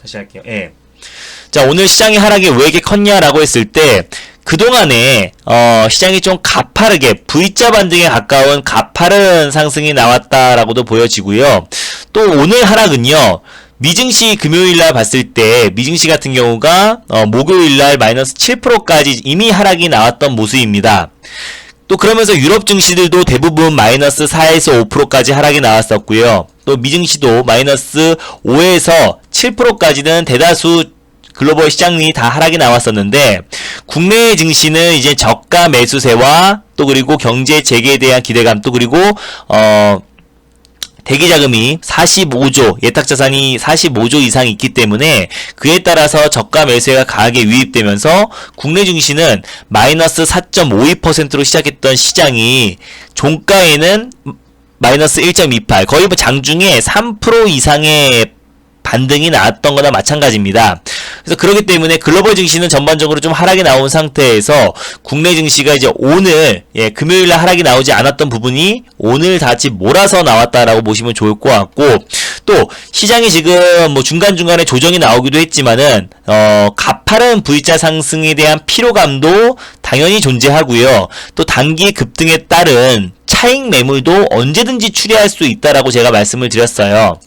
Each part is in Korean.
다시 할게요. 예. 자, 오늘 시장의 하락이 왜 이렇게 컸냐라고 했을 때, 그동안에, 시장이 좀 가파르게, V자 반등에 가까운 가파른 상승이 나왔다라고도 보여지고요. 또 오늘 하락은요, 미증시 금요일날 봤을 때, 미증시 같은 경우가, 목요일날 마이너스 7%까지 이미 하락이 나왔던 모습입니다. 또 그러면서 유럽 증시들도 대부분 마이너스 4에서 5%까지 하락이 나왔었고요. 또 미증시도 마이너스 5에서 7%까지는 대다수 글로벌 시장이 다 하락이 나왔었는데, 국내 증시는 이제 저가 매수세와 또 그리고 경제 재개에 대한 기대감, 또 그리고 대기자금이 45조, 예탁자산이 45조 이상 있기 때문에 그에 따라서 저가 매수세가 강하게 유입되면서 국내 증시는 마이너스 4.52%로 시작했던 시장이 종가에는 마이너스 1.28, 거의 뭐 장중에 3% 이상의 반등이 나왔던 거나 마찬가지입니다. 그래서 그렇기 때문에 글로벌 증시는 전반적으로 좀 하락이 나온 상태에서 국내 증시가 이제 오늘, 금요일날 하락이 나오지 않았던 부분이 오늘 다시 몰아서 나왔다라고 보시면 좋을 것 같고, 또 시장이 지금 뭐 중간중간에 조정이 나오기도 했지만은 가파른 V자 상승에 대한 피로감도 당연히 존재하고요. 또 단기 급등에 따른 차익 매물도 언제든지 추리할 수 있다라고 제가 말씀을 드렸어요.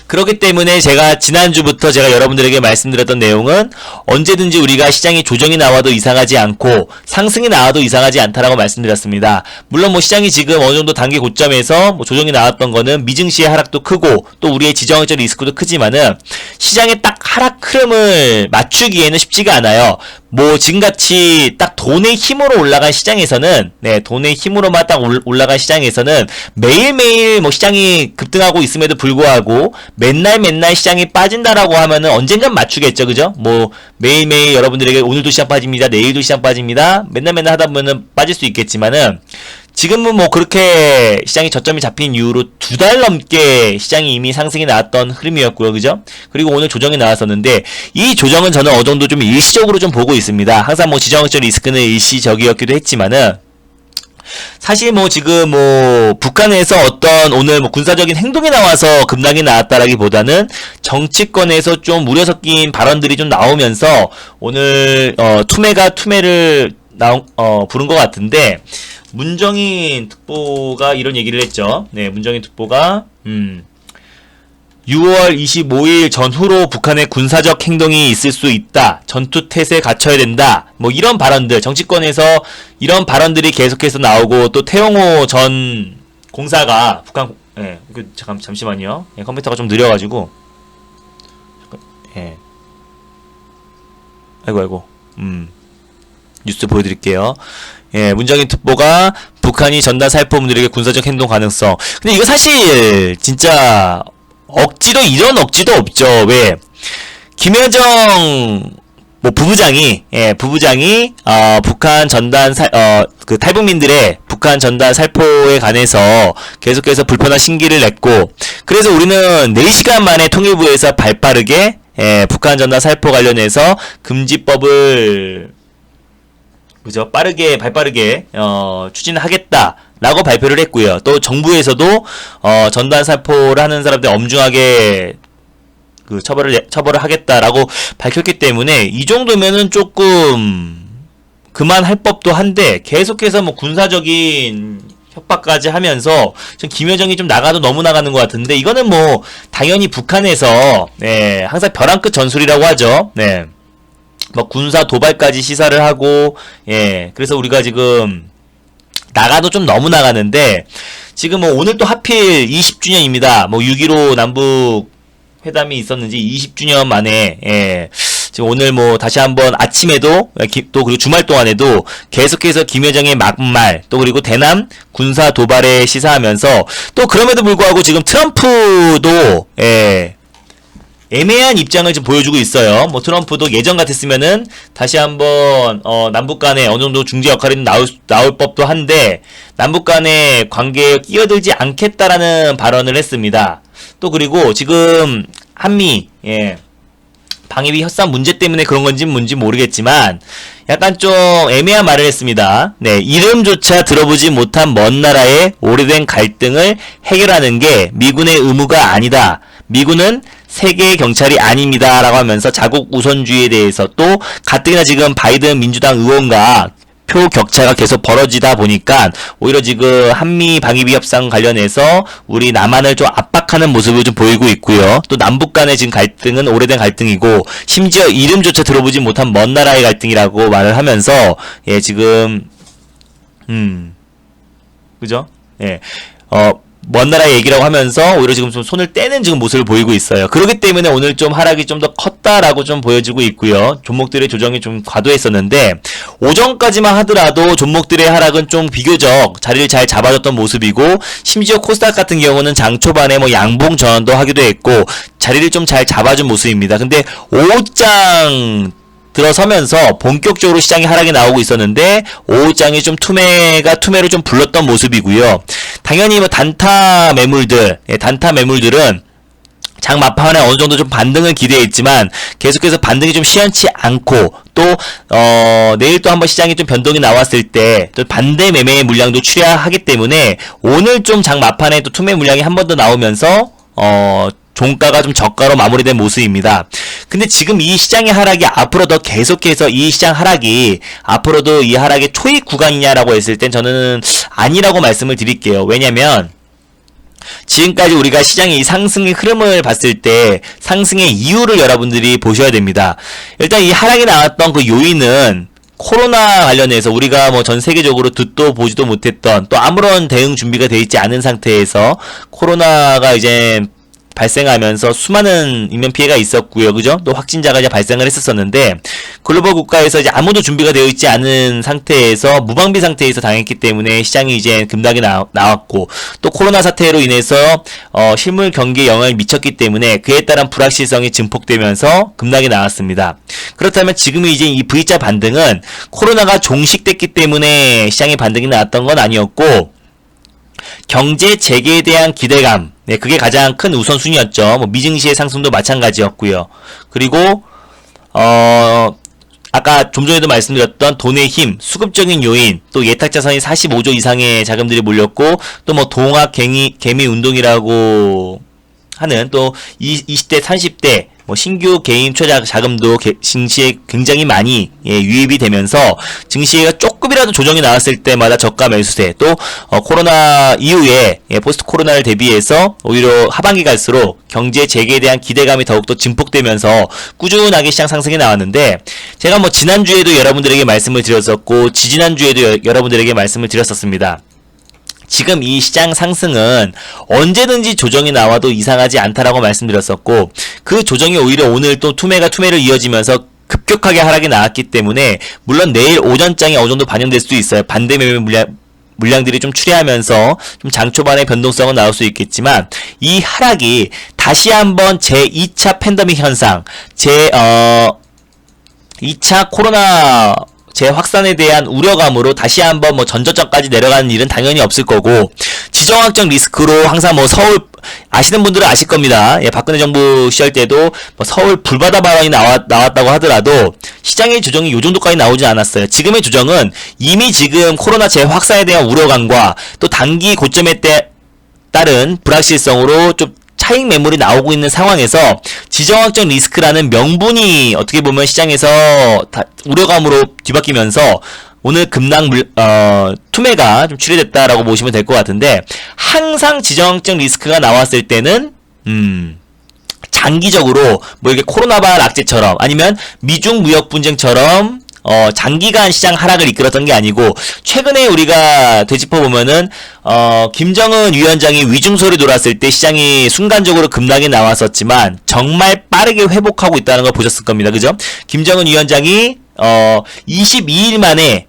그렇기 때문에 제가 지난주부터 제가 여러분들에게 말씀드렸던 내용은 언제든지 우리가 시장이 조정이 나와도 이상하지 않고 상승이 나와도 이상하지 않다라고 말씀드렸습니다. 물론 뭐 시장이 지금 어느 정도 단기 고점에서 뭐 조정이 나왔던 거는 미증시의 하락도 크고 또 우리의 지정학적 리스크도 크지만은 시장의 딱 하락 흐름을 맞추기에는 쉽지가 않아요. 뭐 지금같이 딱 돈의 힘으로 올라간 시장에서는, 돈의 힘으로만 딱 올라간 시장에서는 매일매일 뭐 시장이 급등하고 있음에도 불구하고 맨날 시장이 빠진다라고 하면은 언젠간 맞추겠죠, 그죠? 뭐 매일매일 여러분들에게 오늘도 시장 빠집니다, 내일도 시장 빠집니다, 맨날 하다 보면은 빠질 수 있겠지만은, 지금은 뭐 그렇게 시장이 저점이 잡힌 이후로 2달 넘게 시장이 이미 상승이 나왔던 흐름이었고요, 그죠? 그리고 오늘 조정이 나왔었는데, 이 조정은 저는 어느 정도 좀 일시적으로 좀 보고 있습니다. 항상 뭐 지정학적 리스크는 일시적이었기도 했지만은, 사실 뭐 지금 뭐 북한에서 어떤 오늘 뭐 군사적인 행동이 나와서 급락이 나왔다라기보다는 정치권에서 좀 우려 섞인 발언들이 좀 나오면서 오늘 투매가 투매를 부른 것 같은데, 문정인 특보가 이런 얘기를 했죠. 문정인 특보가 6월 25일 전후로 북한의 군사적 행동이 있을 수 있다. 전투 태세에 갖춰야 된다. 뭐 이런 발언들, 정치권에서 이런 발언들이 계속해서 나오고, 또 태영호 전 공사가 북한, 잠시만요. 컴퓨터가 좀 느려가지고. 아이고. 뉴스 보여드릴게요. 문정인 특보가 북한이 전단 살포범들에게 군사적 행동 가능성. 근데 이거 사실 진짜 억지로 이런 억지도 없죠. 왜? 김여정 부부장이 북한 전단 그 탈북민들의 북한 전단 살포에 관해서 계속해서 불편한 신기를 냈고, 그래서 우리는 4시간 만에 통일부에서 발빠르게 북한 전단 살포 관련해서 금지법을 발빠르게 추진하겠다라고 발표를 했고요. 또 정부에서도 전단 살포를 하는 사람들 엄중하게 처벌을 하겠다라고 밝혔기 때문에 이 정도면은 조금 그만할 법도 한데, 계속해서 뭐 군사적인 협박까지 하면서 좀 김여정이 좀 나가도 너무 나가는 것 같은데, 이거는 뭐 당연히 북한에서 항상 벼랑 끝 전술이라고 하죠. 뭐 군사 도발까지 시사를 하고, 그래서 우리가 지금 나가도 좀 너무 나가는데, 지금 뭐 오늘 또 하필 20주년입니다. 뭐 6.15 남북 회담이 있었는지 20주년 만에, 지금 오늘 뭐 다시 한번 아침에도 또 그리고 주말 동안에도 계속해서 김여정의 막말, 또 그리고 대남 군사 도발에 시사하면서, 또 그럼에도 불구하고 지금 트럼프도 애매한 입장을 좀 보여주고 있어요. 뭐 트럼프도 예전 같았으면은 다시 한번 남북 간에 어느 정도 중재 역할이 나올 법도 한데, 남북 간의 관계에 끼어들지 않겠다라는 발언을 했습니다. 또 그리고 지금 한미 방위비 협상 문제 때문에 그런 건지 뭔지 모르겠지만 약간 좀 애매한 말을 했습니다. 이름조차 들어보지 못한 먼 나라의 오래된 갈등을 해결하는 게 미군의 의무가 아니다. 미군은 세계 경찰이 아닙니다라고 하면서 자국 우선주의에 대해서 또 가뜩이나 지금 바이든 민주당 의원과 표 격차가 계속 벌어지다 보니까 오히려 지금 한미 방위비 협상 관련해서 우리 남한을 좀 압박하는 모습을 좀 보이고 있고요. 또 남북 간의 지금 갈등은 오래된 갈등이고 심지어 이름조차 들어보지 못한 먼 나라의 갈등이라고 말을 하면서 예 지금 그죠? 예. 먼 나라 얘기라고 하면서 오히려 지금 좀 손을 떼는 지금 모습을 보이고 있어요. 그렇기 때문에 오늘 좀 하락이 좀 더 컸다라고 좀 보여지고 있고요. 종목들의 조정이 좀 과도했었는데 오전까지만 하더라도 종목들의 하락은 좀 비교적 자리를 잘 잡아줬던 모습이고 심지어 코스닥 같은 경우는 장 초반에 뭐 양봉 전환도 하기도 했고 자리를 좀 잘 잡아준 모습입니다. 근데 오후장 들어서면서 본격적으로 시장이 하락이 나오고 있었는데 오후장이 좀 투매를 좀 불렀던 모습이고요. 당연히 뭐 단타 매물들은 장 막판에 어느 정도 좀 반등을 기대했지만 계속해서 반등이 좀 시원치 않고 또 내일 또 한번 시장이 좀 변동이 나왔을 때 또 반대 매매의 물량도 출하하기 때문에 오늘 좀 장 막판에 또 투매 물량이 한 번 더 나오면서 종가가 좀 저가로 마무리된 모습입니다. 근데 지금 이 시장의 하락이 앞으로 더 계속해서 이 시장 하락이 앞으로도 이 하락의 초입 구간이냐라고 했을 땐 저는 아니라고 말씀을 드릴게요. 왜냐면 지금까지 우리가 시장의 이 상승의 흐름을 봤을 때 상승의 이유를 여러분들이 보셔야 됩니다. 일단 이 하락이 나왔던 그 요인은 코로나 관련해서 우리가 뭐 전 세계적으로 듣도 보지도 못했던 또 아무런 대응 준비가 되어 있지 않은 상태에서 코로나가 이제 발생하면서 수많은 인명 피해가 있었고요. 그죠? 또 확진자가 이제 발생을 했었었는데 글로벌 국가에서 이제 아무도 준비가 되어 있지 않은 상태에서 무방비 상태에서 당했기 때문에 시장이 이제 급락이 나왔고 또 코로나 사태로 인해서 실물 경기에 영향을 미쳤기 때문에 그에 따른 불확실성이 증폭되면서 급락이 나왔습니다. 그렇다면 지금 이제 이 V자 반등은 코로나가 종식됐기 때문에 시장의 반등이 나왔던 건 아니었고 경제 재개에 대한 기대감, 네, 그게 가장 큰 우선순위였죠. 뭐 미증시의 상승도 마찬가지였고요. 그리고 아까 좀 전에도 말씀드렸던 돈의 힘, 수급적인 요인, 또 예탁자산이 45조 이상의 자금들이 몰렸고 또 뭐 동학 개미 운동이라고 하는 또 20대, 30대 뭐 신규 개인 투자 자금도 증시에 굉장히 많이 유입이 되면서 증시가 조금이라도 조정이 나왔을 때마다 저가 매수세 또 코로나 이후에 포스트 코로나를 대비해서 오히려 하반기 갈수록 경제 재개에 대한 기대감이 더욱더 증폭되면서 꾸준하게 시장 상승이 나왔는데 제가 뭐 지난주에도 여러분들에게 말씀을 드렸었고 지지난주에도 여러분들에게 말씀을 드렸었습니다. 지금 이 시장 상승은 언제든지 조정이 나와도 이상하지 않다라고 말씀드렸었고 그 조정이 오히려 오늘 또 투매를 이어지면서 급격하게 하락이 나왔기 때문에 물론 내일 오전장에 어느 정도 반영될 수도 있어요. 반대 매매 물량들이 좀 출회하면서 좀 장 초반에 변동성은 나올 수 있겠지만 이 하락이 다시 한번 제2차 팬데믹 현상, 2차 코로나 재확산에 대한 우려감으로 다시 한번 뭐 전저점까지 내려가는 일은 당연히 없을 거고 지정학적 리스크로 항상 뭐 서울 아시는 분들은 아실 겁니다. 예, 박근혜 정부 시절 때도 뭐 서울 불바다 발언이 나왔다고 하더라도 시장의 조정이 요 정도까지 나오진 않았어요. 지금의 조정은 이미 지금 코로나 재확산에 대한 우려감과 또 단기 고점에 따른 불확실성으로 좀 차익 매물이 나오고 있는 상황에서 지정학적 리스크라는 명분이 어떻게 보면 시장에서 우려감으로 뒤바뀌면서 오늘 급락 투매가 좀 출회됐다라고 보시면 될 것 같은데 항상 지정학적 리스크가 나왔을 때는 장기적으로 뭐 이게 코로나발 악재처럼 아니면 미중 무역 분쟁처럼 장기간 시장 하락을 이끌었던 게 아니고 최근에 우리가 되짚어보면은 김정은 위원장이 위중설이 돌았을 때 시장이 순간적으로 급락이 나왔었지만 정말 빠르게 회복하고 있다는 걸 보셨을 겁니다. 그죠? 김정은 위원장이 22일 만에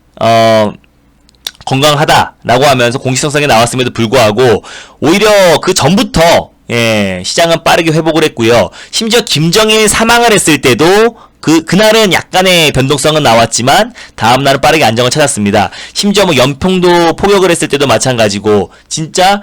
건강하다라고 하면서 공식성상에 나왔음에도 불구하고 오히려 그 전부터 시장은 빠르게 회복을 했고요. 심지어 김정일 사망을 했을 때도 그날은 약간의 변동성은 나왔지만 다음날은 빠르게 안정을 찾았습니다. 심지어 뭐 연평도 포격을 했을 때도 마찬가지고 진짜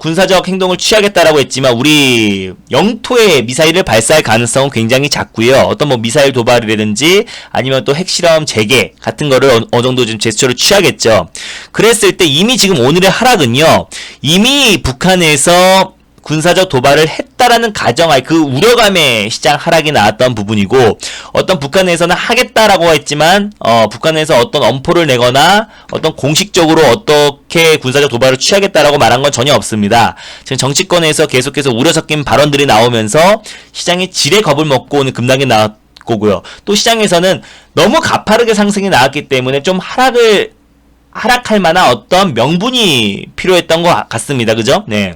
군사적 행동을 취하겠다라고 했지만 우리 영토에 미사일을 발사할 가능성은 굉장히 작고요. 어떤 뭐 미사일 도발이라든지 아니면 또 핵실험 재개 같은 거를 어느 정도 좀 제스처를 취하겠죠. 그랬을 때 이미 지금 오늘의 하락은요. 이미 북한에서 군사적 도발을 했다라는 가정하에 그 우려감에 시장 하락이 나왔던 부분이고, 어떤 북한에서는 하겠다라고 했지만 북한에서 어떤 엄포를 내거나 어떤 공식적으로 어떻게 군사적 도발을 취하겠다라고 말한 건 전혀 없습니다. 지금 정치권에서 계속해서 우려 섞인 발언들이 나오면서 시장이 지레 겁을 먹고 오늘 급락이 나왔고요. 또 시장에서는 너무 가파르게 상승이 나왔기 때문에 좀 하락할 만한 어떤 명분이 필요했던 것 같습니다. 그죠? 네.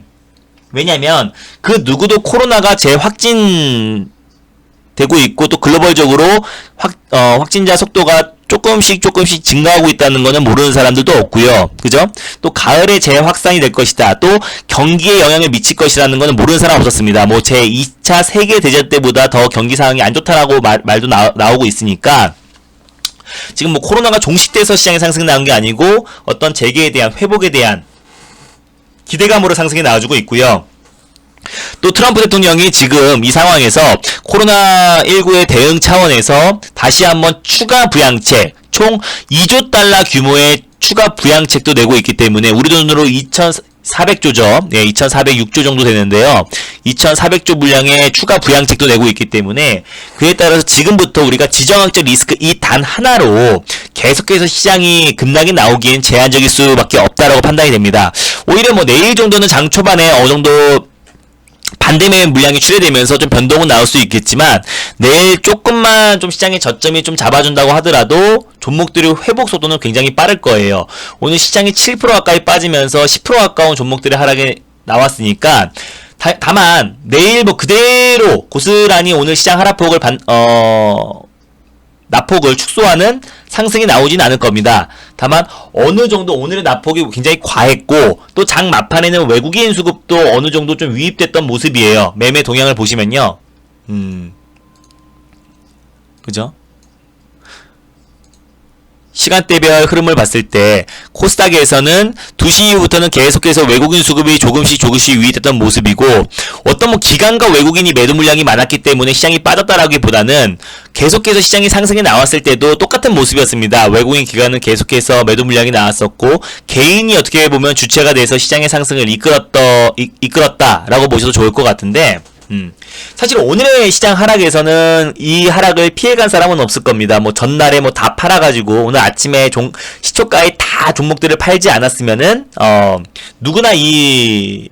왜냐면 그 누구도 코로나가 재확진되고 있고 또 글로벌적으로 확진자 속도가 조금씩 증가하고 있다는 거는 모르는 사람들도 없고요. 그죠? 또 가을에 재확산이 될 것이다. 또 경기에 영향을 미칠 것이라는 거는 모르는 사람 없었습니다. 뭐 제2차 세계대전 때보다 더 경기 상황이 안 좋다라고 말도 나오고 있으니까 지금 뭐 코로나가 종식돼서 시장에 상승이 나온 게 아니고 어떤 재개에 대한 회복에 대한 기대감으로 상승이 나와주고 있고요. 또 트럼프 대통령이 지금 이 상황에서 코로나19의 대응 차원에서 다시 한번 추가 부양책, 총 2조 달러 규모의 추가 부양책도 내고 있기 때문에 우리 돈으로 2,400조죠. 네, 2,406조 정도 되는데요. 2,400조 분량의 추가 부양책도 내고 있기 때문에 그에 따라서 지금부터 우리가 지정학적 리스크 이 단 하나로 계속해서 시장이 급락이 나오기엔 제한적일 수밖에 없다라고 판단이 됩니다. 오히려 뭐 내일 정도는 장 초반에 어느 정도 반대매매 물량이 출회되면서 좀 변동은 나올 수 있겠지만 내일 조금만 좀 시장의 저점이 좀 잡아준다고 하더라도 종목들의 회복 속도는 굉장히 빠를 거예요. 오늘 시장이 7% 가까이 빠지면서 10% 가까운 종목들의 하락이 나왔으니까 다만 내일 뭐 그대로 고스란히 오늘 시장 하락폭을 낙폭을 축소하는 상승이 나오진 않을 겁니다. 다만 어느 정도 오늘의 낙폭이 굉장히 과했고 또 장 막판에는 외국인 수급도 어느 정도 좀 유입됐던 모습이에요. 매매 동향을 보시면요. 그죠? 시간대별 흐름을 봤을 때 코스닥에서는 2시 이후부터는 계속해서 외국인 수급이 조금씩 유입됐던 모습이고 어떤 뭐 기관과 외국인이 매도 물량이 많았기 때문에 시장이 빠졌다라기보다는 계속해서 시장이 상승해 나왔을 때도 똑같은 모습이었습니다. 외국인 기관은 계속해서 매도 물량이 나왔었고 개인이 어떻게 보면 주체가 돼서 시장의 상승을 이끌었다라고 보셔도 좋을 것 같은데 사실 오늘의 시장 하락에서는 이 하락을 피해간 사람은 없을 겁니다. 뭐 전날에 뭐 다 팔아가지고 오늘 아침에 시초가에 다 종목들을 팔지 않았으면은 누구나 이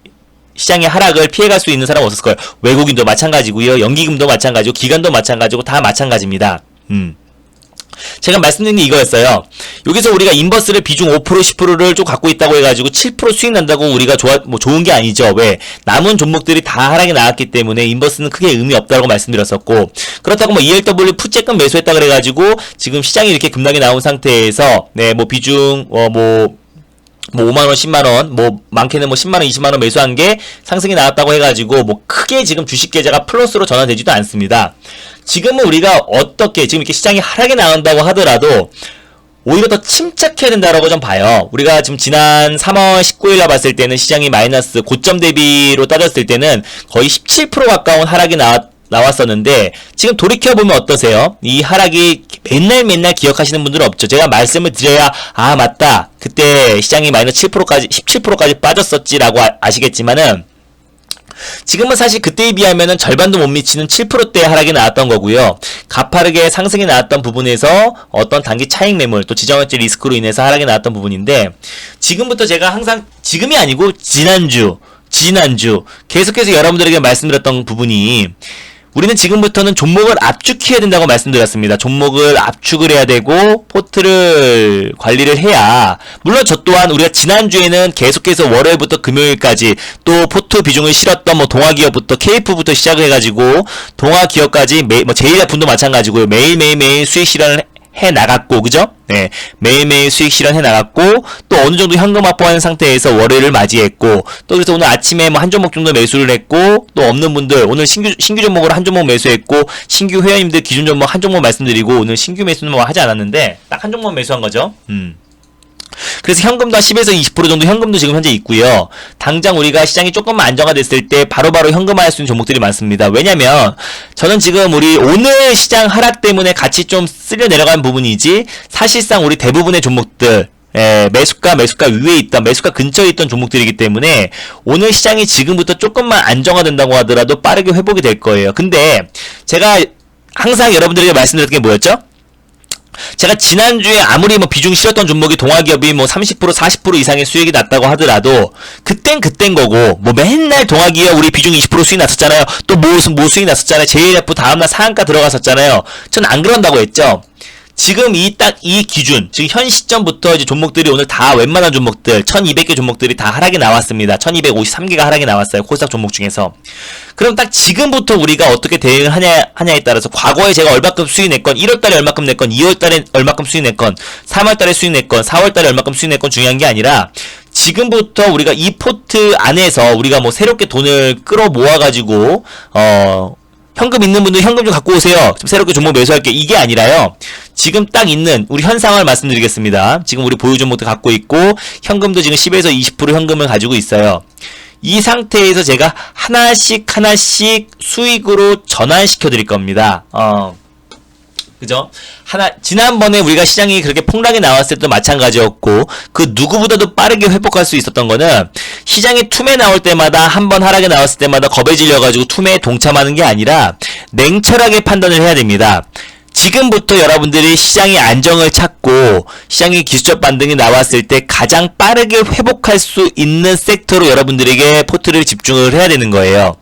시장의 하락을 피해갈 수 있는 사람은 없었을 거예요. 외국인도 마찬가지고요, 연기금도 마찬가지고, 기관도 마찬가지고 다 마찬가지입니다. 제가 말씀드린 게 이거였어요. 여기서 우리가 인버스를 비중 5% 10%를 좀 갖고 있다고 해가지고 7% 수익 난다고 우리가 좋은 게 아니죠. 왜? 남은 종목들이 다 하락이 나왔기 때문에 인버스는 크게 의미 없다고 말씀드렸었고, 그렇다고 뭐 ELW 풋째끔 매수했다 그래가지고 지금 시장이 이렇게 급락이 나온 상태에서 뭐 비중 뭐 5만원, 10만원, 뭐, 많게는 뭐 10만원, 20만원 매수한 게 상승이 나왔다고 해가지고, 뭐, 크게 지금 주식 계좌가 플러스로 전환되지도 않습니다. 지금은 우리가 어떻게, 지금 이렇게 시장이 하락이 나온다고 하더라도, 오히려 더 침착해야 된다라고 좀 봐요. 우리가 지금 지난 3월 19일날 봤을 때는 시장이 마이너스, 고점 대비로 따졌을 때는 거의 17% 가까운 하락이 나왔었는데 지금 돌이켜보면 어떠세요? 이 하락이 맨날 기억하시는 분들은 없죠. 제가 말씀을 드려야 맞다, 그때 시장이 마이너스 7%까지 17%까지 빠졌었지라고 아시겠지만은 지금은 사실 그때에 비하면은 절반도 못 미치는 7%대 하락이 나왔던 거고요. 가파르게 상승이 나왔던 부분에서 어떤 단기 차익 매물 또 지정학적 리스크로 인해서 하락이 나왔던 부분인데 지금부터 제가 항상 지금이 아니고 지난주 계속해서 여러분들에게 말씀드렸던 부분이 우리는 지금부터는 종목을 압축해야 된다고 말씀드렸습니다. 종목을 압축을 해야 되고 포트를 관리를 해야, 물론 저 또한 우리가 지난주에는 계속해서 월요일부터 금요일까지 또 포트 비중을 실었던 뭐 동아기업부터 KF부터 시작을 해가지고 동아기업까지 뭐 제일제품도 마찬가지고요. 매일 수익 실현을 해 나갔고, 그죠? 네. 매일매일 수익 실현해 나갔고, 또 어느 정도 현금 확보하는 상태에서 월요일을 맞이했고, 또 그래서 오늘 아침에 뭐 한 종목 정도 매수를 했고, 또 없는 분들, 오늘 신규 종목으로 한 종목 매수했고, 신규 회원님들 기준 종목 한 종목 말씀드리고, 오늘 신규 매수는 뭐 하지 않았는데, 딱 한 종목 매수한 거죠. 그래서 현금도 한 10에서 20% 정도 현금도 지금 현재 있고요. 당장 우리가 시장이 조금만 안정화됐을 때 바로바로 현금화할 수 있는 종목들이 많습니다. 왜냐면 저는 지금 우리 오늘 시장 하락 때문에 같이 좀 쓸려 내려간 부분이지 사실상 우리 대부분의 종목들 매수가 위에 있던, 매수가 근처에 있던 종목들이기 때문에 오늘 시장이 지금부터 조금만 안정화된다고 하더라도 빠르게 회복이 될 거예요. 근데 제가 항상 여러분들에게 말씀드렸던 게 뭐였죠? 제가 지난주에 아무리 뭐 비중 실었던 종목이 동아기업이 뭐 30% 40% 이상의 수익이 났다고 하더라도 그땐 거고, 뭐 맨날 동아기업 우리 비중 20% 수익 났었잖아요. 또 뭐 수익 났었잖아요. JLF 다음날 상한가 들어갔었잖아요. 전 안 그런다고 했죠. 지금 이 기준, 지금 현 시점부터 이제 종목들이 오늘 다 웬만한 종목들, 1200개 종목들이 다 하락이 나왔습니다. 1253개가 하락이 나왔어요. 코스닥 종목 중에서. 그럼 딱 지금부터 우리가 어떻게 대응을 하냐에 따라서 과거에 제가 얼마큼 수익 냈건, 1월달에 얼마큼 냈건, 2월달에 얼마큼 수익 냈건, 3월달에 수익 냈건, 4월달에 얼마큼 수익 냈건 중요한 게 아니라 지금부터 우리가 이 포트 안에서 우리가 뭐 새롭게 돈을 끌어 모아가지고, 현금 있는 분들 현금 좀 갖고 오세요. 좀 새롭게 종목 매수할게. 이게 아니라요. 지금 딱 있는 우리 현 상황을 말씀드리겠습니다. 지금 우리 보유 종목도 갖고 있고 현금도 지금 10에서 20% 현금을 가지고 있어요. 이 상태에서 제가 하나씩 수익으로 전환시켜 드릴 겁니다. 그죠? 지난번에 우리가 시장이 그렇게 폭락이 나왔을 때도 마찬가지였고, 그 누구보다도 빠르게 회복할 수 있었던 거는, 시장이 툼에 나올 때마다, 한번 하락에 나왔을 때마다 겁에 질려가지고 툼에 동참하는 게 아니라, 냉철하게 판단을 해야 됩니다. 지금부터 여러분들이 시장의 안정을 찾고, 시장의 기술적 반등이 나왔을 때 가장 빠르게 회복할 수 있는 섹터로 여러분들에게 포트를 집중을 해야 되는 거예요.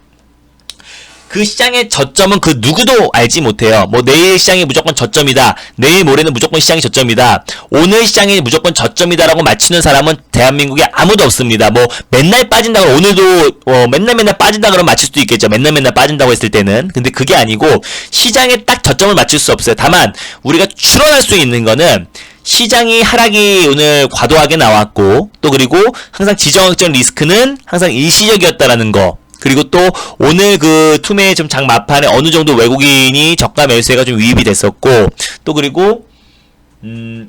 그 시장의 저점은 그 누구도 알지 못해요. 뭐 내일 시장이 무조건 저점이다. 내일 모레는 무조건 시장이 저점이다. 오늘 시장이 무조건 저점이다라고 맞추는 사람은 대한민국에 아무도 없습니다. 뭐 맨날 빠진다고 오늘도 맨날 빠진다 그러면 맞출 수도 있겠죠. 맨날 빠진다고 했을 때는. 근데 그게 아니고 시장에 딱 저점을 맞출 수 없어요. 다만 우리가 추론할 수 있는 거는 시장이 하락이 오늘 과도하게 나왔고, 또 그리고 항상 지정학적 리스크는 항상 일시적이었다라는 거. 그리고 또 오늘 그 툼의 좀 장 막판에 어느 정도 외국인이 저가 매수세가 좀 유입이 됐었고, 또 그리고